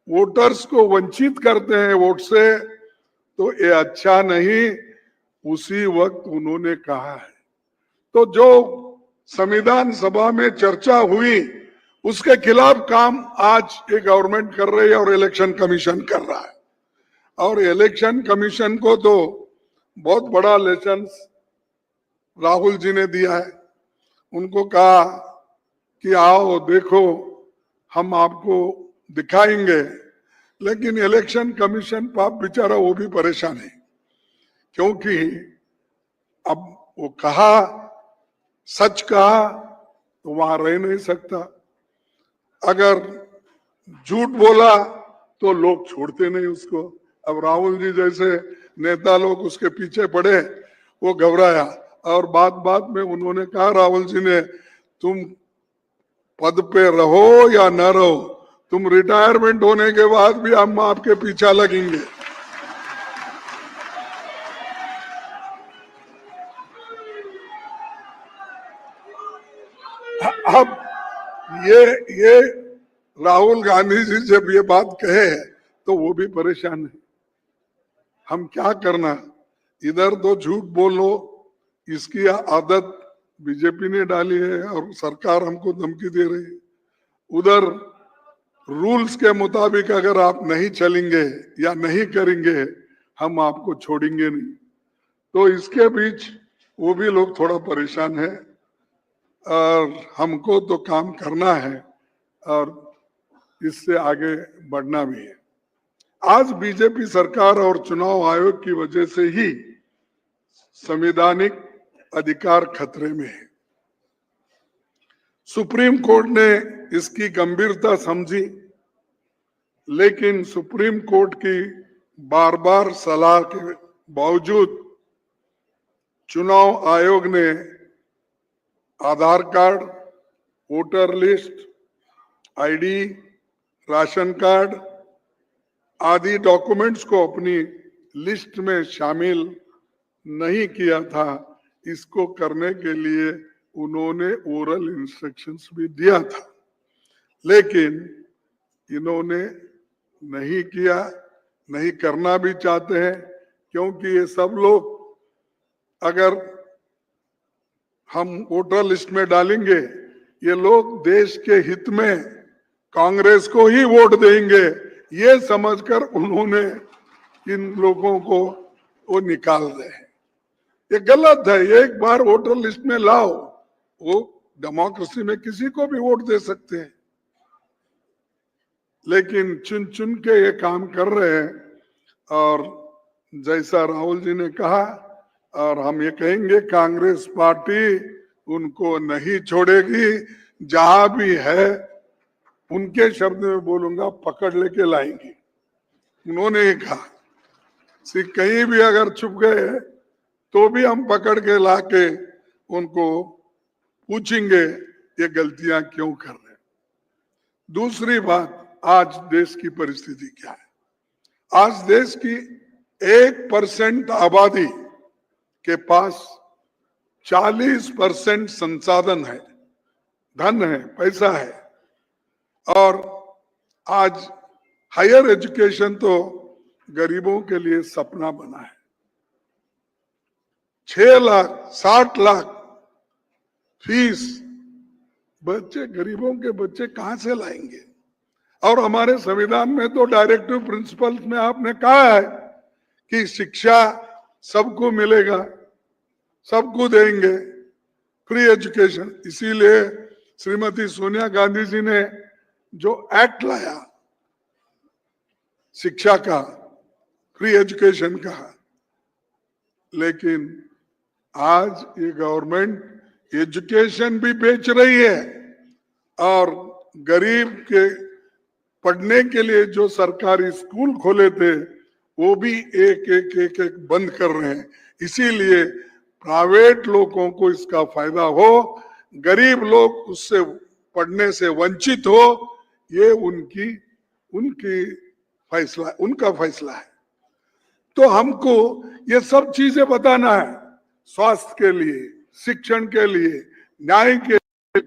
वोटर्स को वंचित करते हैं वोट से, तो ये अच्छा नहीं, उसी वक्त उन्होंने कहा है। तो जो संविधान सभा में चर्चा हुई, उसके खिलाफ काम आज ये गवर्नमेंट कर रही है और इलेक्शन कमीशन कर रहा है। और इलेक्शन कमीशन को तो बहुत बड़ा लेसन राहुल जी ने दिया है। उनको कहा कि आओ देखो, हम आपको दिखाएंगे। लेकिन इलेक्शन कमीशन पाप बेचारा वो भी परेशान है, क्योंकि अब वो कहा, सच कहा तो वहां रह नहीं सकता। अगर झूठ बोला तो लोग छोड़ते नहीं उसको। अब राहुल जी जैसे नेता लोग उसके पीछे पड़े, वो घबराया और बात बात में उन्होंने कहा, राहुल जी ने, तुम पद पे रहो या न रहो, तुम रिटायरमेंट होने के बाद भी हम आपके पीछा लगेंगे। अब ये राहुल गांधी जी जब ये बात कहे तो वो भी परेशान है। हम क्या करना, इधर तो झूठ बोलो, इसकी आदत बीजेपी ने डाली है और सरकार हमको धमकी दे रही है। उधर रूल्स के मुताबिक अगर आप नहीं चलेंगे या नहीं करेंगे, हम आपको छोड़ेंगे नहीं। तो इसके बीच वो भी लोग थोड़ा परेशान है और हमको तो काम करना है और इससे आगे बढ़ना भी है। आज बीजेपी सरकार और चुनाव आयोग की वजह से ही संवैधानिक अधिकार खतरे में है। सुप्रीम कोर्ट ने इसकी गंभीरता समझी, लेकिन सुप्रीम कोर्ट की बार बार सलाह के बावजूद चुनाव आयोग ने Aadhaar card, voter list, ID, ration card आदि डॉक्यूमेंट्स को अपनी लिस्ट में शामिल नहीं किया था। इसको करने के लिए उन्होंने ओरल इंस्ट्रक्शंस भी दिया था, लेकिन इन्होंने नहीं किया, नहीं करना भी चाहते हैं, क्योंकि ये सब लोग अगर हम वोटर लिस्ट में डालेंगे, ये लोग देश के हित में कांग्रेस को ही वोट देंगे, ये समझकर उन्होंने इन लोगों को वो निकाल दे। ये गलत है। एक बार वोटर लिस्ट में लाओ, वो डेमोक्रेसी में किसी को भी वोट दे सकते हैं, लेकिन चुन चुन के ये काम कर रहे हैं। और जैसा राहुल जी ने कहा, और हम ये कहेंगे, कांग्रेस पार्टी उनको नहीं छोड़ेगी। जहां भी है, उनके शब्द में बोलूंगा, पकड़ लेके लाएंगे। उन्होंने ये कहा कहीं भी अगर छुप गए तो भी हम पकड़ के लाके उनको पूछेंगे ये गलतियां क्यों कर रहे हैं। दूसरी बात, आज देश की परिस्थिति क्या है? आज देश की 1% आबादी के पास 40% संसाधन है, धन है, पैसा है, और आज हायर एजुकेशन तो गरीबों के लिए सपना बना है। 6 लाख 60 लाख फीस बच्चे, गरीबों के बच्चे कहां से लाएंगे? और हमारे संविधान में तो डायरेक्टिव प्रिंसिपल्स में आपने कहा है कि शिक्षा सबको मिलेगा, सबको देंगे, फ्री एजुकेशन। इसीलिए श्रीमती सोनिया गांधी जी ने जो एक्ट लाया शिक्षा का, फ्री एजुकेशन का, लेकिन आज ये गवर्नमेंट एजुकेशन भी बेच रही है और गरीब के पढ़ने के लिए जो सरकारी स्कूल खोले थे वो भी एक बंद कर रहे हैं। इसीलिए प्राइवेट लोगों को इसका फायदा हो, गरीब लोग उससे पढ़ने से वंचित हो, ये उनका फैसला है। तो हमको ये सब चीजें बताना है, स्वास्थ्य के लिए, शिक्षण के लिए, न्याय के लिए,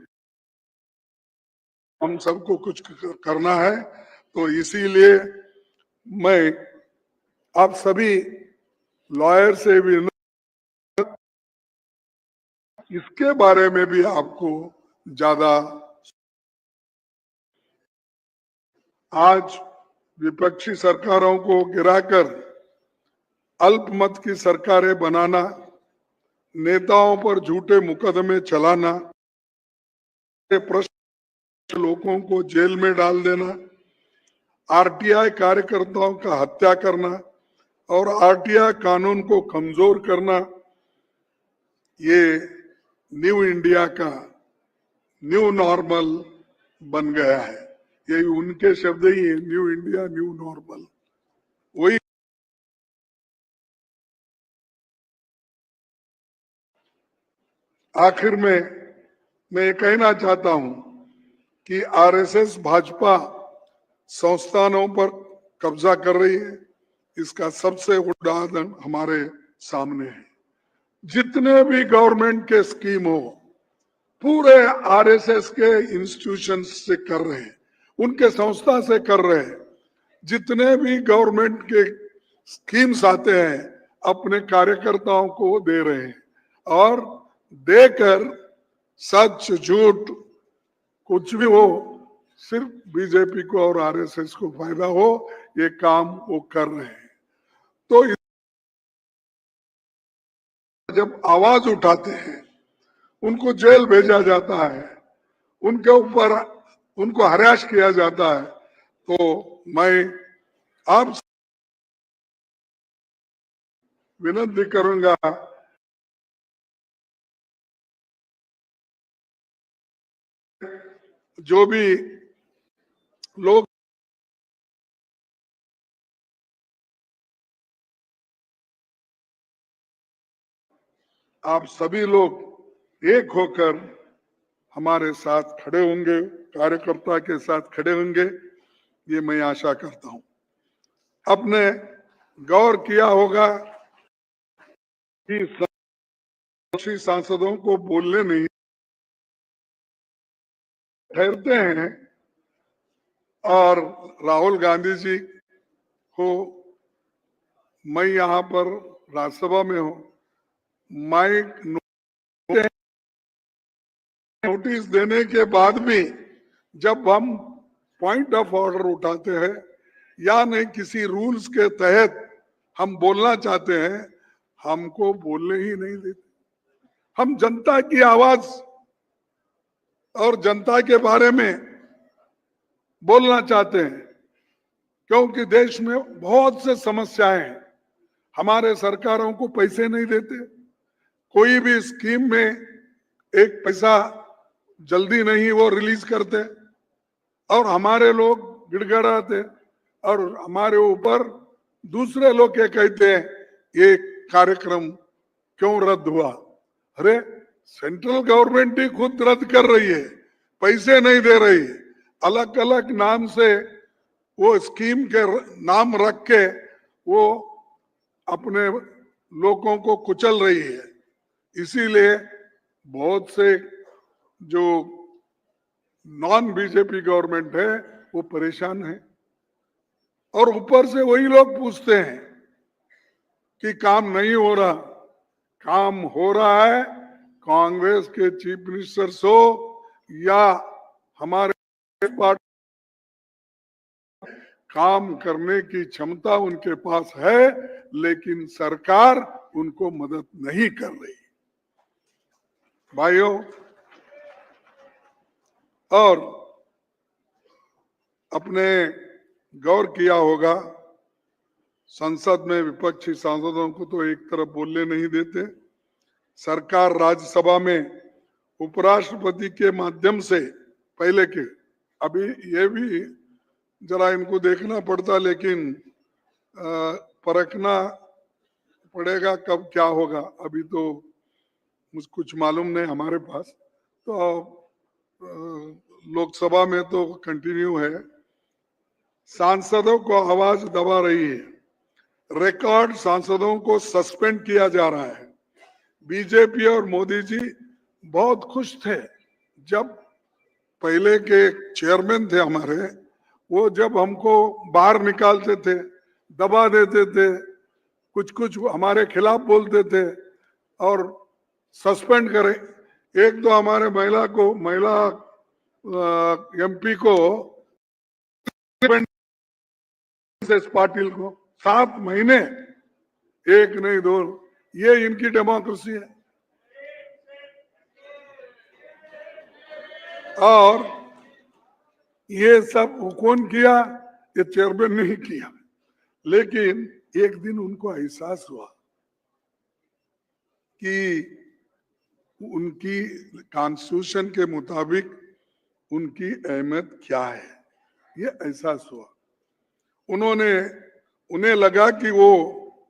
हम सबको कुछ करना है। तो इसीलिए मैं आप सभी लॉयर से भी इसके बारे में भी आपको ज्यादा, आज विपक्षी सरकारों को गिराकर अल्पमत की सरकारें बनाना, नेताओं पर झूठे मुकदमे चलाना, प्रश्न लोगों को जेल में डाल देना, आरटीआई कार्यकर्ताओं का हत्या करना और आरटीआई कानून को कमजोर करना, ये न्यू इंडिया का न्यू नॉर्मल बन गया है। यही उनके शब्द ही है, न्यू इंडिया न्यू नॉर्मल। वही आखिर में मैं ये कहना चाहता हूं कि आरएसएस भाजपा संस्थानों पर कब्जा कर रही है। इसका सबसे उदाहरण हमारे सामने है। जितने भी गवर्नमेंट के स्कीम हो, पूरे आरएसएस के इंस्टीट्यूशन से कर रहे हैं, उनके संस्था से कर रहे हैं। जितने भी गवर्नमेंट के स्कीम्स आते हैं अपने कार्यकर्ताओं को वो दे रहे हैं, और देकर सच झूठ कुछ भी हो, सिर्फ बीजेपी को और आरएसएस को फायदा हो, ये काम वो कर रहे हैं। तो जब आवाज उठाते हैं उनको जेल भेजा जाता है, उनके ऊपर उनको हरास किया जाता है। तो मैं आप विनती करूंगा, जो भी लोग आप सभी लोग एक होकर हमारे साथ खड़े होंगे, कार्यकर्ता के साथ खड़े होंगे, ये मैं आशा करता हूं। आपने गौर किया होगा कि सांसदों को बोलने नहीं ठहरते हैं, और राहुल गांधी जी को मैं यहाँ पर राज्यसभा में हूं, माइक नोटिस देने के बाद भी जब हम पॉइंट ऑफ ऑर्डर उठाते हैं या नहीं किसी रूल्स के तहत हम बोलना चाहते हैं, हमको बोलने ही नहीं देते। हम जनता की आवाज और जनता के बारे में बोलना चाहते हैं, क्योंकि देश में बहुत से समस्याएं हैं। हमारे सरकारों को पैसे नहीं देते, कोई भी स्कीम में एक पैसा जल्दी नहीं वो रिलीज करते, और हमारे लोग गिड़गिड़ाते और हमारे ऊपर दूसरे लोग क्या कहते हैं, ये कार्यक्रम क्यों रद्द हुआ। अरे सेंट्रल गवर्नमेंट ही खुद रद्द कर रही है, पैसे नहीं दे रही, अलग अलग नाम से वो स्कीम के नाम रख के वो अपने लोगों को कुचल रही है। इसीलिए बहुत से जो नॉन बीजेपी गवर्नमेंट है वो परेशान है, और ऊपर से वही लोग पूछते हैं कि काम नहीं हो रहा। काम हो रहा है, कांग्रेस के चीफ मिनिस्टर हो या हमारे पार्टी, काम करने की क्षमता उनके पास है, लेकिन सरकार उनको मदद नहीं कर रही। भाइयों, और अपने गौर किया होगा, संसद में विपक्षी सांसदों को तो एक तरफ बोलने नहीं देते। सरकार राज्यसभा में उपराष्ट्रपति के माध्यम से, पहले के, अभी ये भी जरा इनको देखना पड़ता, लेकिन परखना पड़ेगा कब क्या होगा, अभी तो मुझे कुछ मालूम नहीं हमारे पास। तो लोकसभा में तो कंटिन्यू है। सांसदों को आवाज दबा रही है, रिकॉर्ड सांसदों को सस्पेंड किया जा रहा है। बीजेपी और मोदी जी बहुत खुश थे जब पहले के चेयरमैन थे हमारे, वो जब हमको बाहर निकालते थे, दबा देते थे, कुछ कुछ हमारे खिलाफ बोलते थे और सस्पेंड करे। एक तो हमारे महिला एमपी को पाटिल को 7 महीने, एक नहीं दो, ये इनकी डेमोक्रेसी है। और ये सब कौन किया? ये चेयरमैन नहीं किया, लेकिन एक दिन उनको एहसास हुआ कि उनकी कॉन्स्टिट्यूशन के मुताबिक उनकी अहमियत क्या है, ये एहसास हुआ। उन्हें लगा कि वो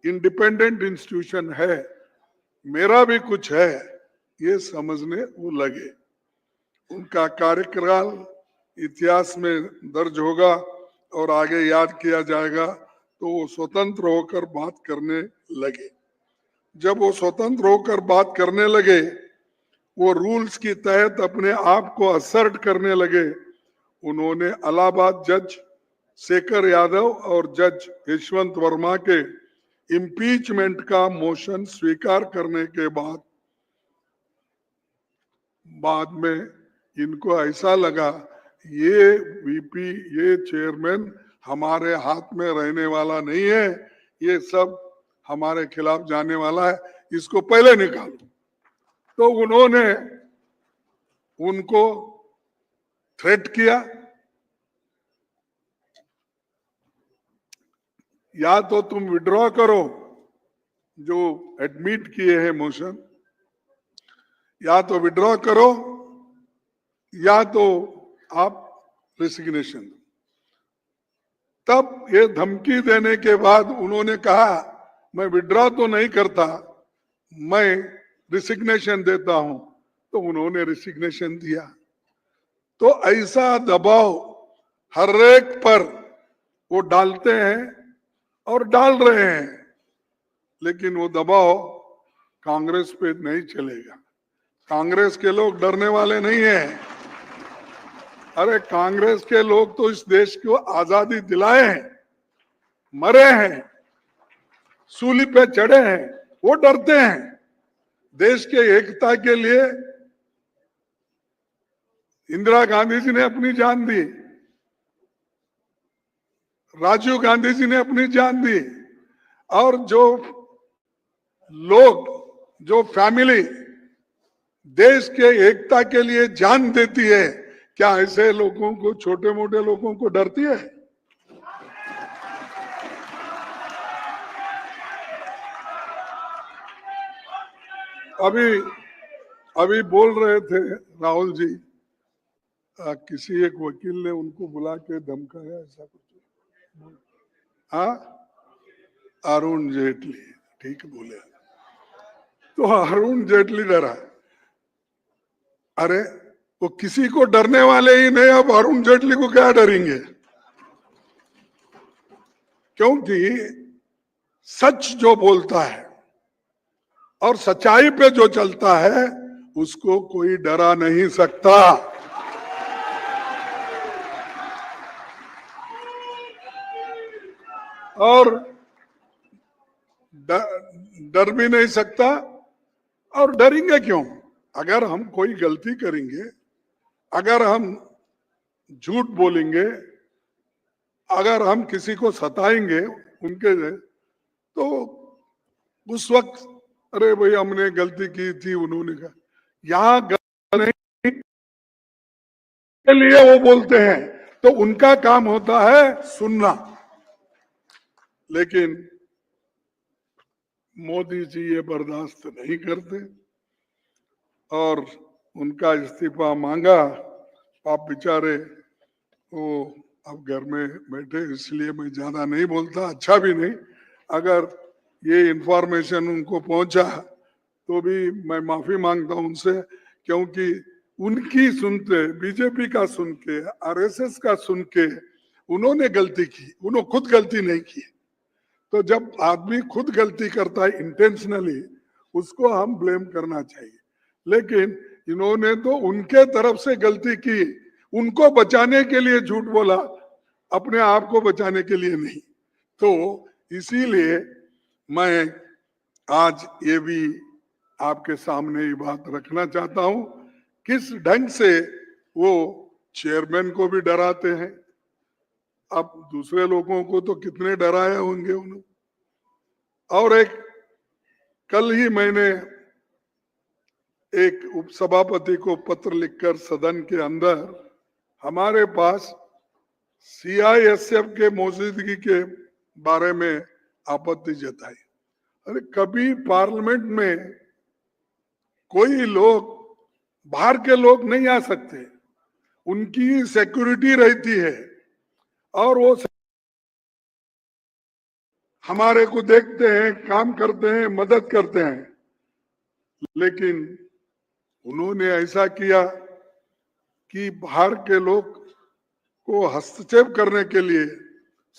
इंडिपेंडेंट इंस्टीट्यूशन है, मेरा भी कुछ है, ये समझने वो लगे। उनका कार्यकाल इतिहास में दर्ज होगा और आगे याद किया जाएगा। तो वो स्वतंत्र होकर बात करने लगे। जब वो स्वतंत्र होकर बात करने लगे वो रूल्स की तहत अपने आप को असर्ट करने लगे, उन्होंने इलाहाबाद जज शेखर यादव और जज यशवंत वर्मा के इम्पीचमेंट का मोशन स्वीकार करने के बाद में इनको ऐसा लगा ये वीपी, ये चेयरमैन हमारे हाथ में रहने वाला नहीं है, ये सब हमारे खिलाफ जाने वाला है, इसको पहले निकालो। तो उन्होंने उनको थ्रेट किया, या तो तुम विड्रॉ करो जो एडमिट किए हैं मोशन, या तो विड्रॉ करो या तो आप रेसिग्नेशन दो। तब ये धमकी देने के बाद उन्होंने कहा मैं विड्रॉ तो नहीं करता, मैं रिसिग्नेशन देता हूं। तो उन्होंने रिसिग्नेशन दिया। तो ऐसा दबाव हर एक पर वो डालते हैं और डाल रहे हैं, लेकिन वो दबाव कांग्रेस पे नहीं चलेगा। कांग्रेस के लोग डरने वाले नहीं हैं। अरे कांग्रेस के लोग तो इस देश को आजादी दिलाए हैं, मरे हैं, सूली पे चढ़े हैं, वो डरते हैं। देश के एकता के लिए इंदिरा गांधी जी ने अपनी जान दी, राजीव गांधी जी ने अपनी जान दी, और जो लोग, जो फैमिली देश के एकता के लिए जान देती है, क्या ऐसे लोगों को, छोटे मोटे लोगों को डरती है? अभी बोल रहे थे राहुल जी, किसी एक वकील ने उनको बुला के धमकाया, ऐसा कुछ। हाँ, अरुण जेटली, ठीक बोले। तो अरुण जेटली डरा। अरे वो किसी को डरने वाले ही नहीं, अब अरुण जेटली को क्या डरेंगे? क्योंकि सच जो बोलता है और सच्चाई पे जो चलता है उसको कोई डरा नहीं सकता। और डर भी नहीं सकता। और डरेंगे क्यों? अगर हम कोई गलती करेंगे, अगर हम झूठ बोलेंगे, अगर हम किसी को सताएंगे उनके, तो उस वक्त अरे भाई हमने गलती की थी, उन्होंने कहा। यहां गलती नहीं के लिए वो बोलते हैं, तो उनका काम होता है सुनना। लेकिन मोदी जी ये बर्दाश्त नहीं करते और उनका इस्तीफा मांगा। आप बेचारे वो अब घर में बैठे, इसलिए मैं ज्यादा नहीं बोलता, अच्छा भी नहीं। अगर ये इंफॉर्मेशन उनको पहुंचा तो भी मैं माफी मांगता हूं उनसे, क्योंकि उनकी सुनते, बीजेपी का सुन के, आरएसएस का सुन के उन्होंने गलती की, उन्होंने खुद गलती नहीं की। तो जब आदमी खुद गलती करता है इंटेंशनली, उसको हम ब्लेम करना चाहिए। लेकिन इन्होंने तो उनके तरफ से गलती की, उनको बचाने के लिए झूठ बोला, अपने आप को बचाने के लिए नहीं। तो इसीलिए मैं आज ये भी आपके सामने ये बात रखना चाहता हूं, किस ढंग से वो चेयरमैन को भी डराते हैं। अब दूसरे लोगों को तो कितने डराए होंगे उन्होंने। और एक कल ही मैंने एक उपसभापति को पत्र लिखकर सदन के अंदर हमारे पास सीआईएसएफ के मौजूदगी के बारे में आपत्ति जताई। अरे कभी पार्लियामेंट में कोई लोग, बाहर के लोग नहीं आ सकते, उनकी सिक्योरिटी रहती है और वो हमारे को देखते हैं, काम करते हैं, मदद करते हैं। लेकिन उन्होंने ऐसा किया कि बाहर के लोग को हस्तक्षेप करने के लिए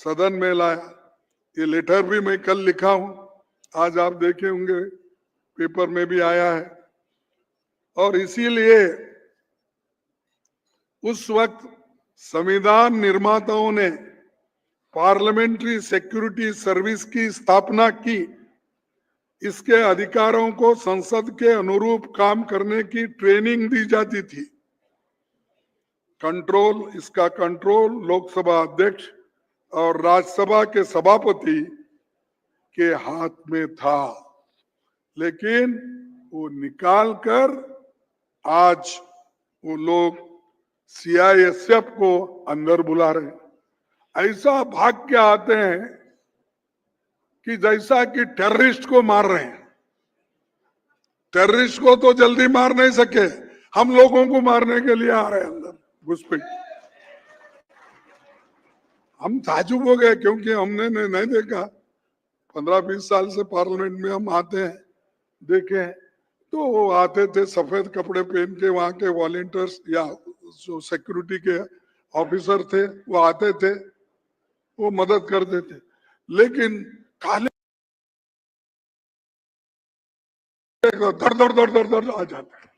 सदन में लाया। ये लेटर भी मैं कल लिखा हूं, आज आप देखे होंगे, पेपर में भी आया है। और इसीलिए उस वक्त संविधान निर्माताओं ने पार्लियामेंट्री सिक्योरिटी सर्विस की स्थापना की। इसके अधिकारों को संसद के अनुरूप काम करने की ट्रेनिंग दी जाती थी। इसका कंट्रोल लोकसभा अध्यक्ष और राज्यसभा के सभापति के हाथ में था, लेकिन वो निकाल कर आज वो लोग सीआईएसएफ को अंदर बुला रहे हैं। ऐसा भाग के आते हैं कि जैसा कि टेररिस्ट को मार रहे हैं। टेररिस्ट को तो जल्दी मार नहीं सके, हम लोगों को मारने के लिए आ रहे हैं अंदर घुसपैठ। हम ताजुब हो गए क्योंकि हमने नहीं देखा। 15-20 साल से पार्लियामेंट में हम आते हैं, देखे हैं, तो वो आते थे सफेद कपड़े पहन के, वहां के वॉलंटियर्स या जो सिक्योरिटी के ऑफिसर थे वो आते थे, वो मदद करते थे। लेकिन काले दर आ जाते हैं।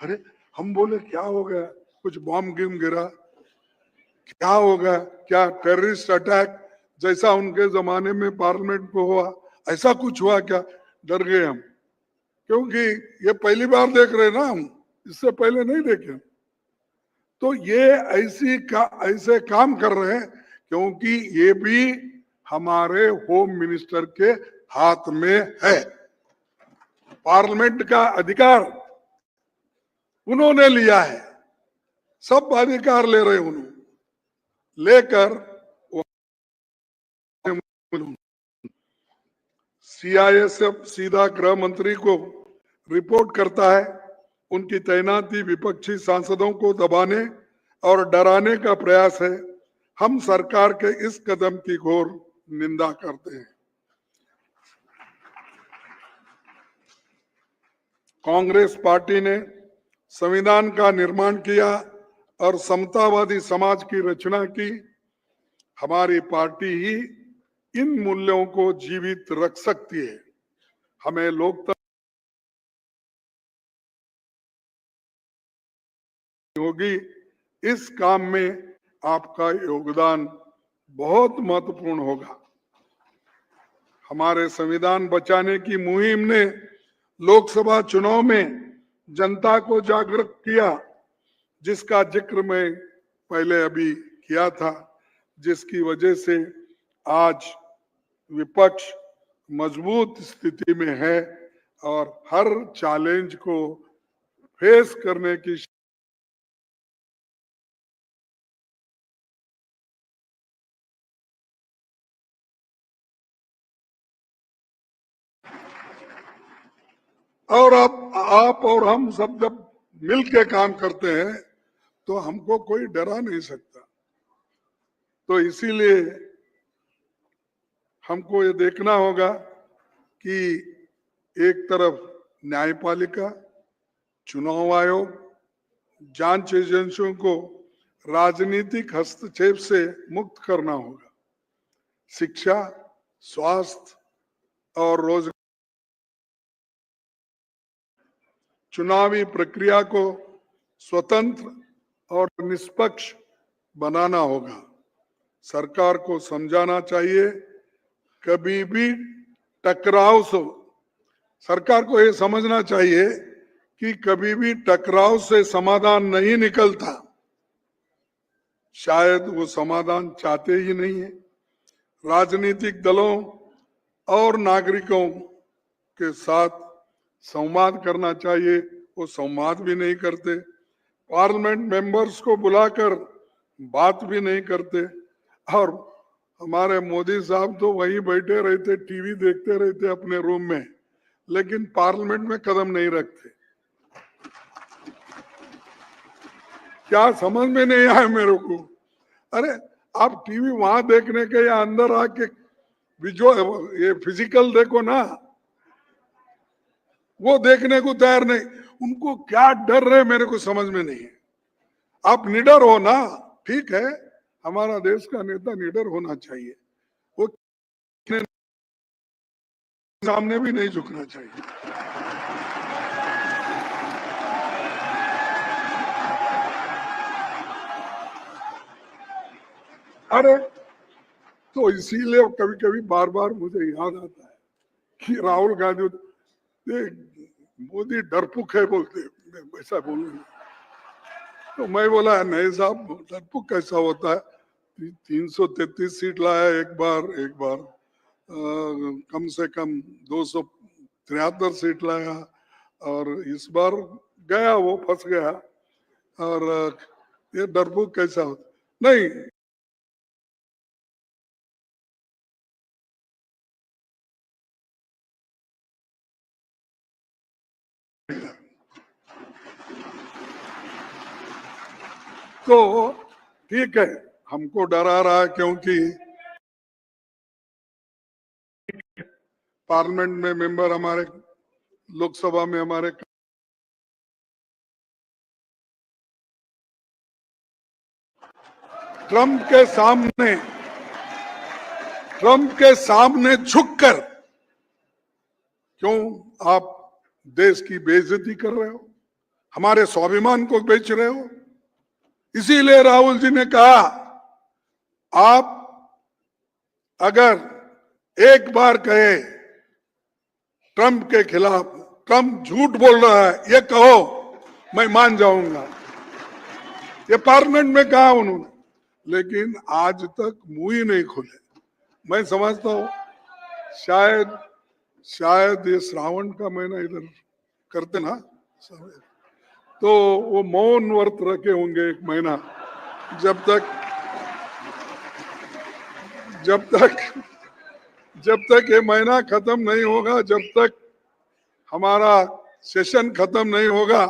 अरे हम बोले क्या हो गया, कुछ बॉम्ब गिरा, क्या हो गया, क्या टेररिस्ट अटैक जैसा उनके जमाने में पार्लियामेंट को हुआ ऐसा कुछ हुआ क्या? डर गए हम, क्योंकि ये पहली बार देख रहे ना हम, इससे पहले नहीं देखे। तो ये ऐसे काम कर रहे हैं क्योंकि ये भी हमारे होम मिनिस्टर के हाथ में है। पार्लियामेंट का अधिकार उन्होंने लिया है, सब अधिकार ले रहे उन्होंने लेकर। सीआईएसएफ सीधा गृह मंत्री को रिपोर्ट करता है। उनकी तैनाती विपक्षी सांसदों को दबाने और डराने का प्रयास है। हम सरकार के इस कदम की घोर निंदा करते हैं। कांग्रेस पार्टी ने संविधान का निर्माण किया और समतावादी समाज की रचना की। हमारी पार्टी ही इन मूल्यों को जीवित रख सकती है। हमें लोकतंत्र होगी, इस काम में आपका योगदान बहुत महत्वपूर्ण होगा। हमारे संविधान बचाने की मुहिम ने लोकसभा चुनाव में जनता को जागरूक किया, जिसका जिक्र मैं पहले अभी किया था, जिसकी वजह से आज विपक्ष मजबूत स्थिति में है और हर चैलेंज को फेस करने की और आप और हम सब जब मिल के काम करते हैं तो हमको कोई डरा नहीं सकता। तो इसीलिए हमको ये देखना होगा कि एक तरफ न्यायपालिका, चुनाव आयोग, जांच एजेंसियों को राजनीतिक हस्तक्षेप से मुक्त करना होगा। शिक्षा, स्वास्थ्य और रोजगार, चुनावी प्रक्रिया को स्वतंत्र और निष्पक्ष बनाना होगा। सरकार को समझाना चाहिए, कभी भी टकराव से, सरकार को ये समझना चाहिए कि कभी भी टकराव से समाधान नहीं निकलता। शायद वो समाधान चाहते ही नहीं है। राजनीतिक दलों और नागरिकों के साथ संवाद करना चाहिए, वो संवाद भी नहीं करते। पार्लियामेंट मेंबर्स को बुलाकर बात भी नहीं करते। और हमारे मोदी साहब तो वहीं बैठे रहते, टीवी देखते रहते अपने रूम में, लेकिन पार्लियामेंट में कदम नहीं रखते। क्या समझ में नहीं आया मेरे को। अरे आप टीवी वहां देखने के या अंदर आके ये फिजिकल देखो ना, वो देखने को तैयार नहीं। उनको क्या डर रहे मेरे को समझ में नहीं है। आप निडर हो ना, ठीक है, हमारा देश का नेता निडर होना चाहिए, वो सामने भी नहीं झुकना चाहिए। अरे तो इसीलिए कभी कभी बार बार मुझे याद आता है कि राहुल गांधी मोदी डरपुक है बोलते, वैसा बोलूंगा तो मैं बोला नहीं साहब, डरपुक कैसा होता है, 333 सीट लाया एक बार कम से कम 273 सीट लाया, और इस बार गया वो फंस गया, और ये डरपोक कैसा होता नहीं। तो ठीक है, हमको डरा रहा है क्योंकि पार्लियामेंट में मेंबर हमारे, लोकसभा में हमारे ट्रम्प के सामने झुककर क्यों आप देश की बेइज्जती कर रहे हो, हमारे स्वाभिमान को बेच रहे हो। इसीलिए राहुल जी ने कहा आप अगर एक बार कहे ट्रम्प के खिलाफ, ट्रम्प झूठ बोल रहा है ये कहो, मैं मान जाऊंगा। ये पार्लियामेंट में कहा उन्होंने, लेकिन आज तक मुंह ही नहीं खोले। मैं समझता हूं शायद ये श्रावण का महीना इधर करते ना, तो वो मौन व्रत रखे होंगे एक महीना, जब तक ये महीना खत्म नहीं होगा, जब तक हमारा सेशन खत्म नहीं होगा,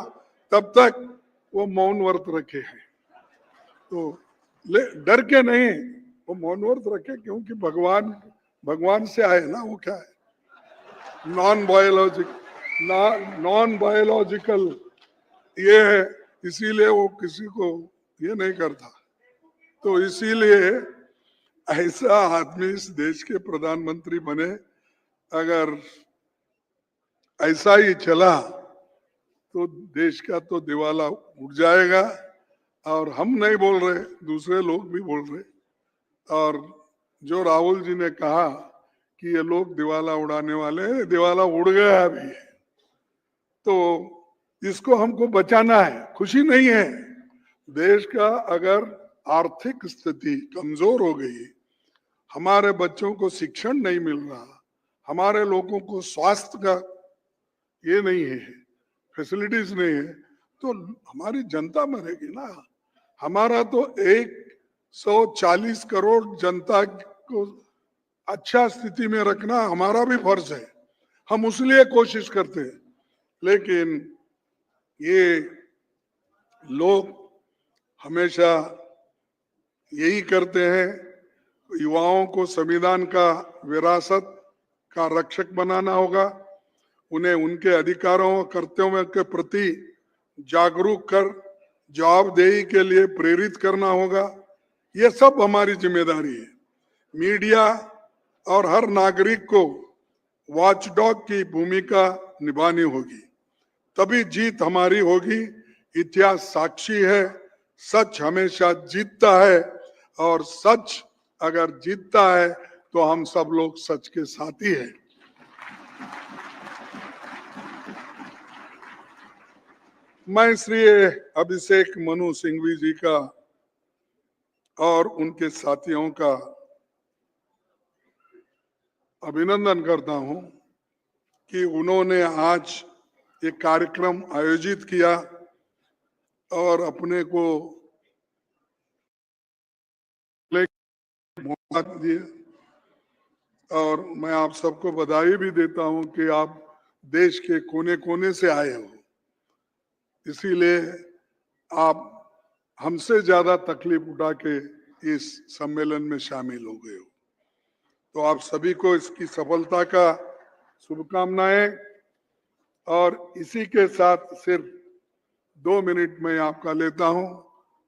तब तक वो मौन व्रत रखे हैं। तो डर के नहीं, वो मौन व्रत रखे क्योंकि भगवान से आए ना, वो क्या है, नॉन बायोलॉजिकल ये है, इसीलिए वो किसी को ये नहीं करता। तो इसीलिए ऐसा आदमी इस देश के प्रधानमंत्री बने, अगर ऐसा ही चला तो देश का तो दिवाला उठ जाएगा। और हम नहीं बोल रहे, दूसरे लोग भी बोल रहे, और जो राहुल जी ने कहा कि ये लोग दिवाला उड़ाने वाले हैं, दिवाला उड़ गया अभी। तो इसको हमको बचाना है, खुशी नहीं है। देश का अगर आर्थिक स्थिति कमजोर हो गई, हमारे बच्चों को शिक्षण नहीं मिल रहा, हमारे लोगों को स्वास्थ्य का ये नहीं है, फैसिलिटीज नहीं है, तो हमारी जनता मरेगी ना। हमारा तो 140 करोड़ जनता को अच्छा स्थिति में रखना हमारा भी फर्ज है, हम उसलिए कोशिश करते हैं। लेकिन ये लोग हमेशा यही करते हैं, युवाओं को संविधान का विरासत का रक्षक बनाना होगा, उन्हें उनके अधिकारों और कर्तव्यों के प्रति जागरूक कर जवाबदेही के लिए प्रेरित करना होगा। ये सब हमारी जिम्मेदारी है। मीडिया और हर नागरिक को वॉचडॉग की भूमिका निभानी होगी, तभी जीत हमारी होगी। इतिहास साक्षी है, सच हमेशा जीतता है, और सच अगर जीतता है तो हम सब लोग सच के साथी हैं। मैं श्री अभिषेक मनु सिंघवी जी का और उनके साथियों का अभिनंदन करता हूं कि उन्होंने आज एक कार्यक्रम आयोजित किया और अपने को मौका दिया। और मैं आप सबको बधाई भी देता हूं कि आप देश के कोने कोने से आए हो, इसीलिए आप हमसे ज्यादा तकलीफ उठा के इस सम्मेलन में शामिल हो गए हो। तो आप सभी को इसकी सफलता का शुभकामनाएं। और इसी के साथ सिर्फ 2 मिनट में आपका लेता हूं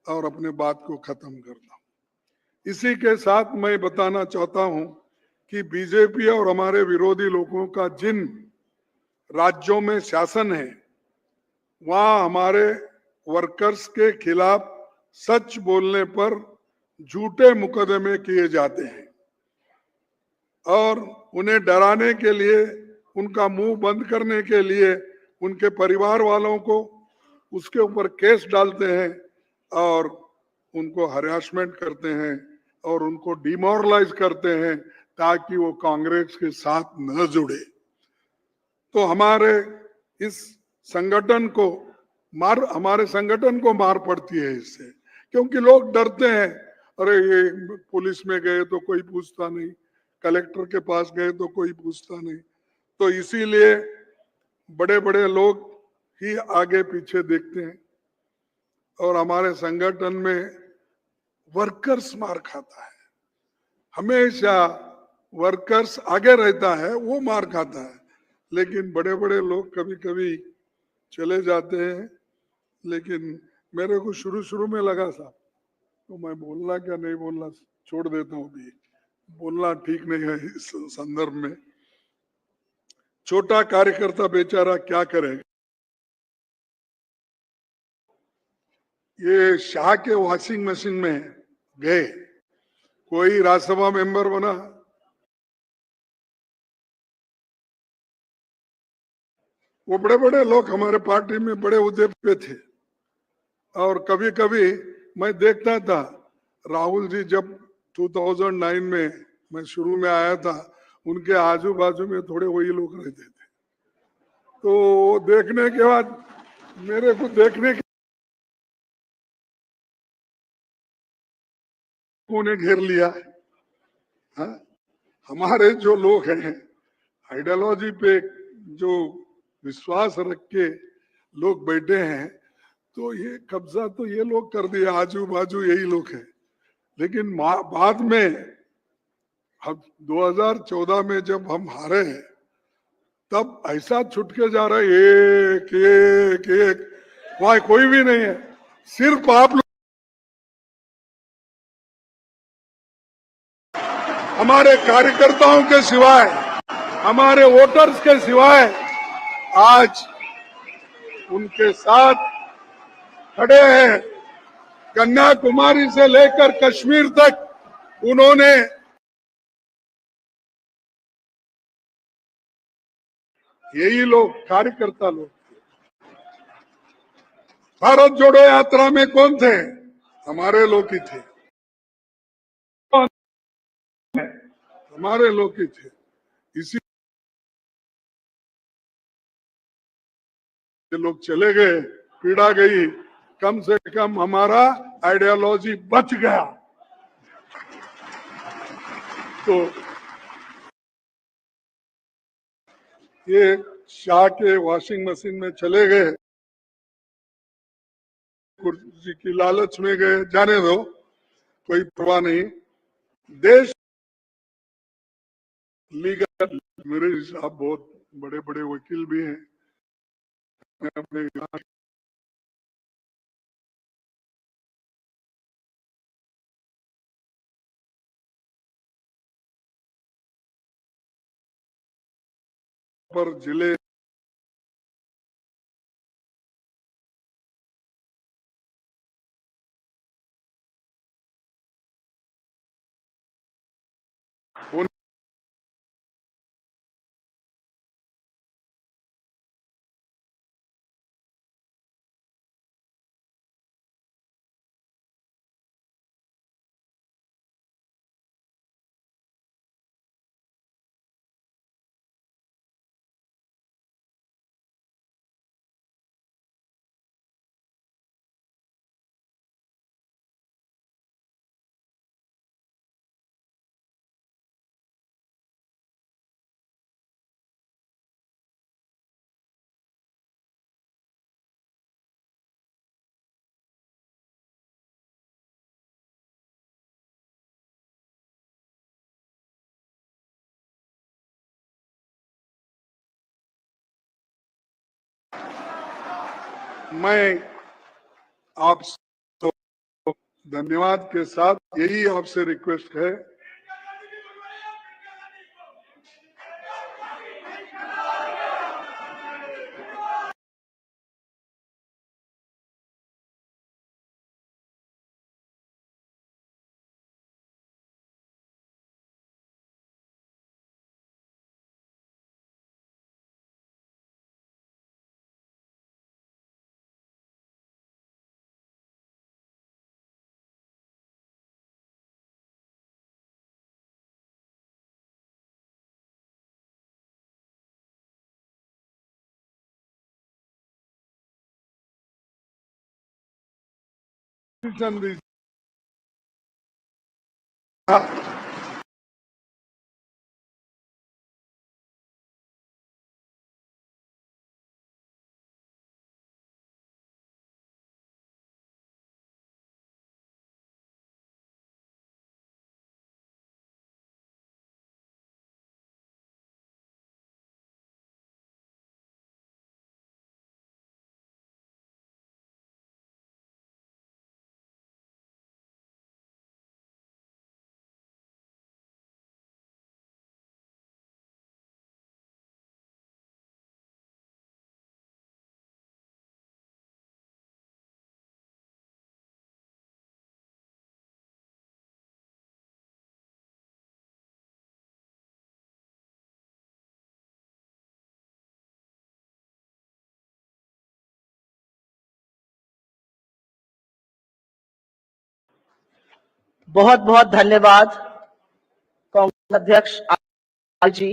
और अपने बात को खत्म करता हूं। इसी के साथ मैं बताना चाहता हूं कि बीजेपी और हमारे विरोधी लोगों का जिन राज्यों में शासन है, वहां हमारे वर्कर्स के खिलाफ सच बोलने पर झूठे मुकदमे किए जाते हैं और उन्हें डराने के लिए, उनका मुंह बंद करने के लिए उनके परिवार वालों को उसके ऊपर केस डालते हैं और उनको हरासमेंट करते हैं और उनको डिमोरलाइज करते हैं ताकि वो कांग्रेस के साथ न जुड़े। तो हमारे संगठन को मार पड़ती है इससे, क्योंकि लोग डरते हैं, अरे ये पुलिस में गए तो कोई पूछता नहीं, कलेक्टर के पास गए तो कोई पूछता नहीं, तो इसीलिए बड़े बड़े लोग ही आगे पीछे देखते हैं और हमारे संगठन में वर्कर्स मार खाता है। हमेशा वर्कर्स आगे रहता है, वो मार खाता है, लेकिन बड़े बड़े लोग कभी कभी चले जाते हैं। लेकिन मेरे को शुरू शुरू में लगा था तो मैं बोलना क्या नहीं बोलना छोड़ देता हूँ, भी बोलना ठीक नहीं है इस संदर्भ में। छोटा कार्यकर्ता बेचारा क्या करेगा। ये शाह के वॉशिंग मशीन में गए, कोई राज्यसभा मेंबर बना, वो बड़े बड़े लोग हमारे पार्टी में बड़े उहदे पे थे और कभी कभी मैं देखता था राहुल जी जब 2009 में मैं शुरू में आया था, उनके आजू बाजू में थोड़े वही लोग रहते थे, तो देखने के बाद मेरे को देखने के उन्हें घेर लिया। हाँ? हमारे जो लोग हैं आइडियोलॉजी पे जो विश्वास रख के लोग बैठे हैं, तो ये कब्जा तो ये लोग कर दिया, आजू बाजू यही लोग हैं। लेकिन बाद में अब 2014 में जब हम हारे हैं, तब ऐसा छुट के जा रहा है, एक एक एक, वहां कोई भी नहीं है, सिर्फ आप लोग, हमारे कार्यकर्ताओं के सिवाय, हमारे वोटर्स के सिवाय आज उनके साथ खड़े हैं। कन्याकुमारी से लेकर कश्मीर तक उन्होंने यही लोग कार्यकर्ता लोग। भारत जोड़ो यात्रा में कौन थे? हमारे लोग ही थे, हमारे लोग ही थे। इसी लोग चले गए, पीड़ा गई, कम से कम हमारा आइडियोलॉजी बच गया। तो ये शाह के वॉशिंग मशीन में चले गए, कुर्सी की लालच में गए, जाने दो, कोई परवाह नहीं। देश लीगल, मेरे साहब बहुत बड़े बड़े वकील भी हैं, मैं अपने पर जिले मैं आप धन्यवाद के साथ यही आपसे रिक्वेस्ट है दीजिए। बहुत बहुत धन्यवाद कांग्रेस अध्यक्ष जी।